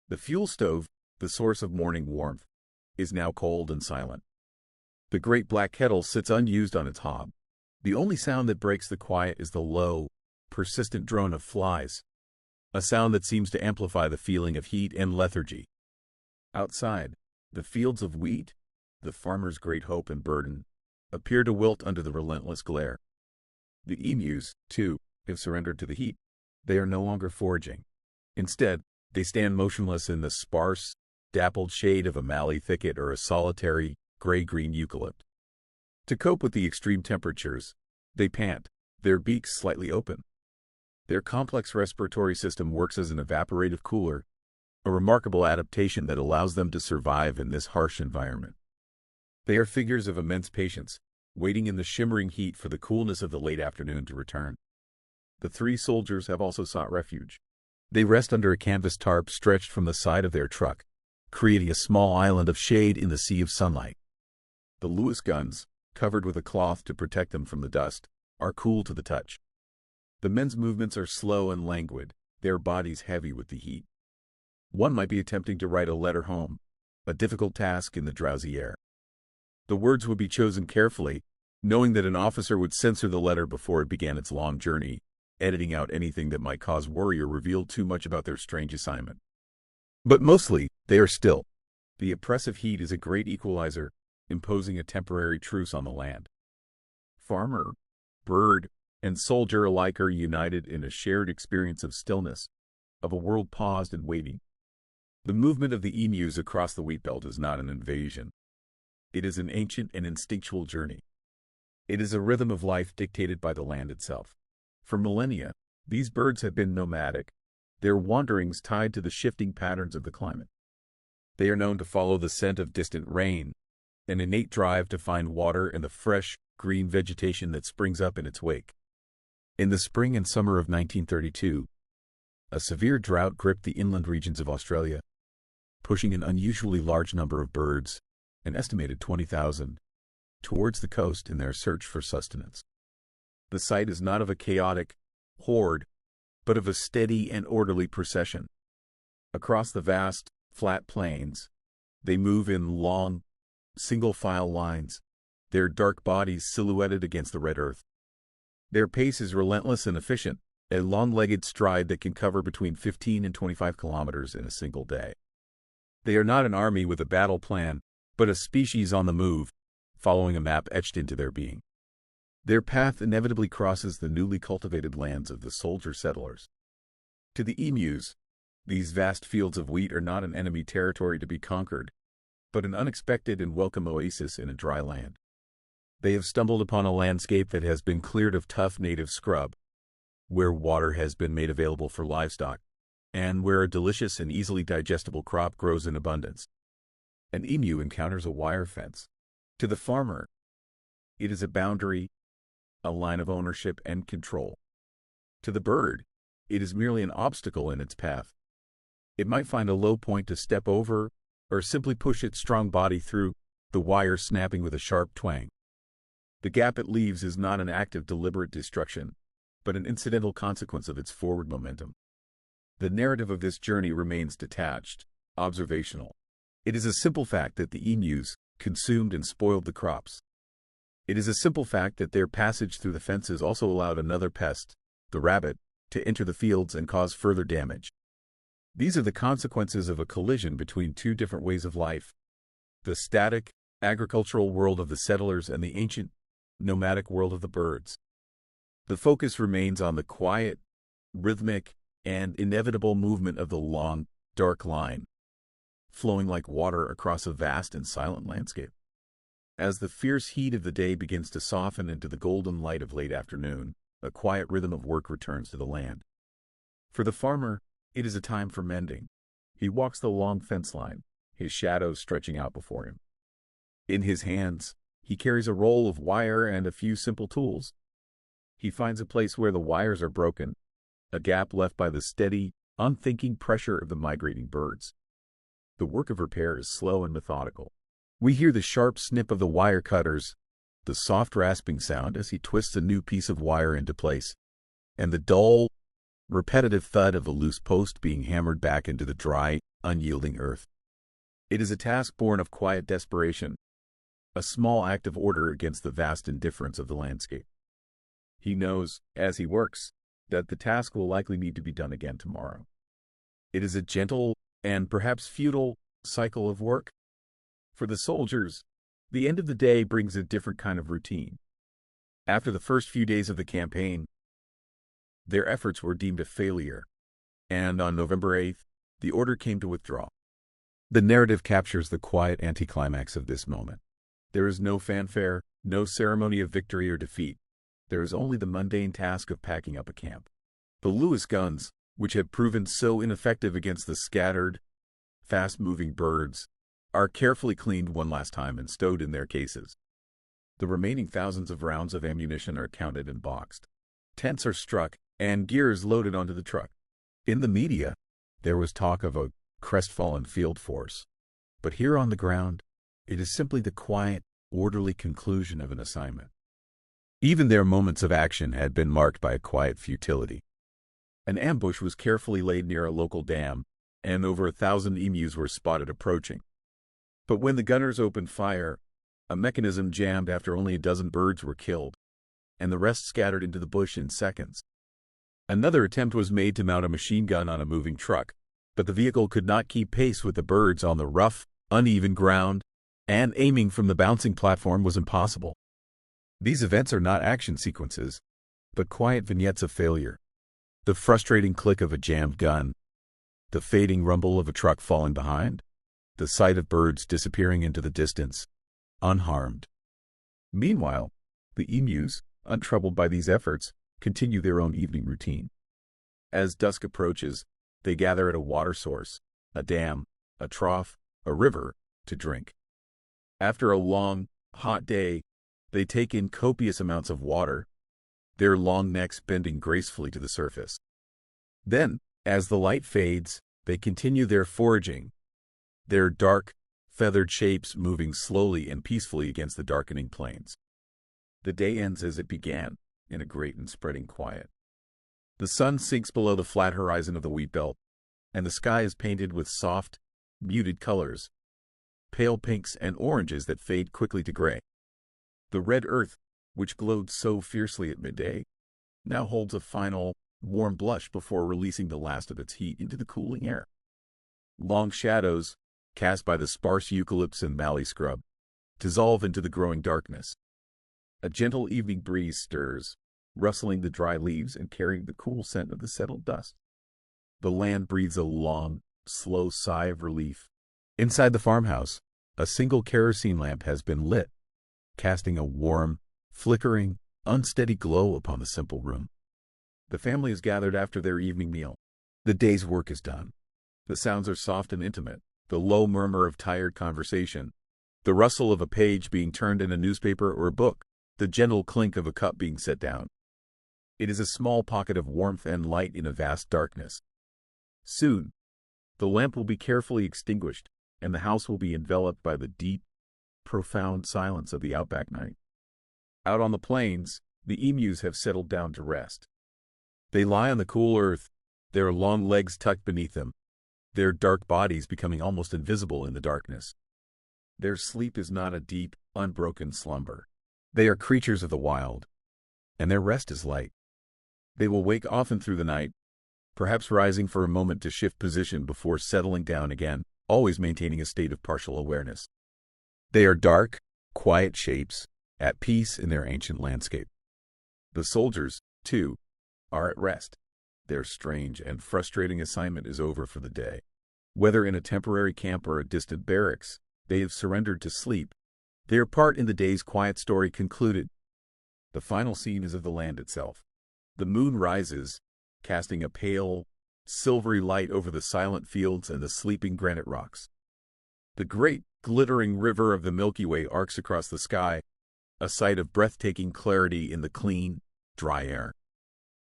The fuel stove, the source of morning warmth, is now cold and silent. The great black kettle sits unused on its hob. The only sound that breaks the quiet is the low, persistent drone of flies, a sound that seems to amplify the feeling of heat and lethargy. Outside, the fields of wheat, the farmer's great hope and burden, appear to wilt under the relentless glare. The emus, too, have surrendered to the heat. They are no longer foraging. Instead, they stand motionless in the sparse, dappled shade of a mallee thicket or a solitary, gray-green eucalypt. To cope with the extreme temperatures, they pant, their beaks slightly open. Their complex respiratory system works as an evaporative cooler, a remarkable adaptation that allows them to survive in this harsh environment. They are figures of immense patience, waiting in the shimmering heat for the coolness of the late afternoon to return. The three soldiers have also sought refuge. They rest under a canvas tarp stretched from the side of their truck, creating a small island of shade in the sea of sunlight. The Lewis guns, covered with a cloth to protect them from the dust, are cool to the touch. The men's movements are slow and languid, their bodies heavy with the heat. One might be attempting to write a letter home, a difficult task in the drowsy air. The words would be chosen carefully, knowing that an officer would censor the letter before it began its long journey, editing out anything that might cause worry or reveal too much about their strange assignment. But mostly, they are still. The oppressive heat is a great equalizer, imposing a temporary truce on the land. Farmer, bird, and soldier alike are united in a shared experience of stillness, of a world paused and waiting. The movement of the emus across the wheat belt is not an invasion. It is an ancient and instinctual journey. It is a rhythm of life dictated by the land itself. For millennia, these birds have been nomadic, their wanderings tied to the shifting patterns of the climate. They are known to follow the scent of distant rain, an innate drive to find water and the fresh, green vegetation that springs up in its wake. In the spring and summer of 1932, a severe drought gripped the inland regions of Australia, pushing an unusually large number of birds, an estimated 20,000, towards the coast in their search for sustenance. The sight is not of a chaotic horde, but of a steady and orderly procession. Across the vast, flat plains, they move in long, single-file lines, their dark bodies silhouetted against the red earth. Their pace is relentless and efficient, a long-legged stride that can cover between 15 and 25 kilometers in a single day. They are not an army with a battle plan, but a species on the move, following a map etched into their being. Their path inevitably crosses the newly cultivated lands of the soldier settlers. To the emus, these vast fields of wheat are not an enemy territory to be conquered, but an unexpected and welcome oasis in a dry land. They have stumbled upon a landscape that has been cleared of tough native scrub, where water has been made available for livestock, and where a delicious and easily digestible crop grows in abundance. An emu encounters a wire fence. To the farmer, it is a boundary, a line of ownership and control. To the bird, it is merely an obstacle in its path. It might find a low point to step over, or simply push its strong body through, the wire snapping with a sharp twang. The gap it leaves is not an act of deliberate destruction, but an incidental consequence of its forward momentum. The narrative of this journey remains detached, observational. It is a simple fact that the emus consumed and spoiled the crops. It is a simple fact that their passage through the fences also allowed another pest, the rabbit, to enter the fields and cause further damage. These are the consequences of a collision between two different ways of life: the static, agricultural world of the settlers and the ancient, nomadic world of the birds. The focus remains on the quiet, rhythmic, and inevitable movement of the long, dark line, flowing like water across a vast and silent landscape. As the fierce heat of the day begins to soften into the golden light of late afternoon, a quiet rhythm of work returns to the land. For the farmer, it is a time for mending. He walks the long fence line, his shadows stretching out before him. In his hands, he carries a roll of wire and a few simple tools. He finds a place where the wires are broken, a gap left by the steady, unthinking pressure of the migrating birds. The work of repair is slow and methodical. We hear the sharp snip of the wire cutters, the soft rasping sound as he twists a new piece of wire into place, and the dull, repetitive thud of a loose post being hammered back into the dry, unyielding earth. It is a task born of quiet desperation, a small act of order against the vast indifference of the landscape. He knows, as he works, that the task will likely need to be done again tomorrow. It is a gentle, and perhaps futile, cycle of work. For the soldiers, the end of the day brings a different kind of routine. After the first few days of the campaign, their efforts were deemed a failure. and on November 8th, the order came to withdraw. The narrative captures the quiet anticlimax of this moment. There is no fanfare, no ceremony of victory or defeat. There is only the mundane task of packing up a camp. The Lewis guns, which have proven so ineffective against the scattered, fast-moving birds, are carefully cleaned one last time and stowed in their cases. The remaining thousands of rounds of ammunition are counted and boxed. Tents are struck, and gear is loaded onto the truck. In the media, there was talk of a crestfallen field force. But here on the ground, it is simply the quiet, orderly conclusion of an assignment. Even their moments of action had been marked by a quiet futility. An ambush was carefully laid near a local dam, and over 1,000 emus were spotted approaching. But when the gunners opened fire, a mechanism jammed after only a dozen birds were killed, and the rest scattered into the bush in seconds. Another attempt was made to mount a machine gun on a moving truck, but the vehicle could not keep pace with the birds on the rough, uneven ground, and aiming from the bouncing platform was impossible. These events are not action sequences, but quiet vignettes of failure. The frustrating click of a jammed gun, the fading rumble of a truck falling behind, the sight of birds disappearing into the distance, unharmed. Meanwhile, the emus, untroubled by these efforts, continue their own evening routine. As dusk approaches, they gather at a water source, a dam, a trough, a river, to drink. After a long, hot day, they take in copious amounts of water, their long necks bending gracefully to the surface. Then, as the light fades, they continue their foraging, their dark, feathered shapes moving slowly and peacefully against the darkening plains. The day ends as it began, in a great and spreading quiet. The sun sinks below the flat horizon of the wheat belt, and the sky is painted with soft, muted colors, pale pinks and oranges that fade quickly to gray. The red earth, which glowed so fiercely at midday, now holds a final, warm blush before releasing the last of its heat into the cooling air. Long shadows, cast by the sparse eucalypts and mallee scrub, dissolve into the growing darkness. A gentle evening breeze stirs, rustling the dry leaves and carrying the cool scent of the settled dust. The land breathes a long, slow sigh of relief. Inside the farmhouse, a single kerosene lamp has been lit, casting a warm, flickering, unsteady glow upon the simple room. The family is gathered after their evening meal. The day's work is done. The sounds are soft and intimate, the low murmur of tired conversation, the rustle of a page being turned in a newspaper or a book, the gentle clink of a cup being set down. It is a small pocket of warmth and light in a vast darkness. Soon, the lamp will be carefully extinguished, and the house will be enveloped by the deep, profound silence of the outback night. Out on the plains, the emus have settled down to rest. They lie on the cool earth, their long legs tucked beneath them, their dark bodies becoming almost invisible in the darkness. Their sleep is not a deep, unbroken slumber. They are creatures of the wild, and their rest is light. They will wake often through the night, perhaps rising for a moment to shift position before settling down again, always maintaining a state of partial awareness. They are dark, quiet shapes, at peace in their ancient landscape. The soldiers, too, are at rest. Their strange and frustrating assignment is over for the day. Whether in a temporary camp or a distant barracks, they have surrendered to sleep, their part in the day's quiet story concluded. The final scene is of the land itself. The moon rises, casting a pale, silvery light over the silent fields and the sleeping granite rocks. The great, glittering river of the Milky Way arcs across the sky, a sight of breathtaking clarity in the clean, dry air.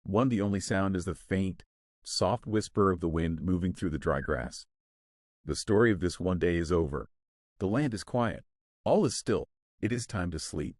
The only sound is the faint, soft whisper of the wind moving through the dry grass. The story of this one day is over. The land is quiet. All is still. It is time to sleep.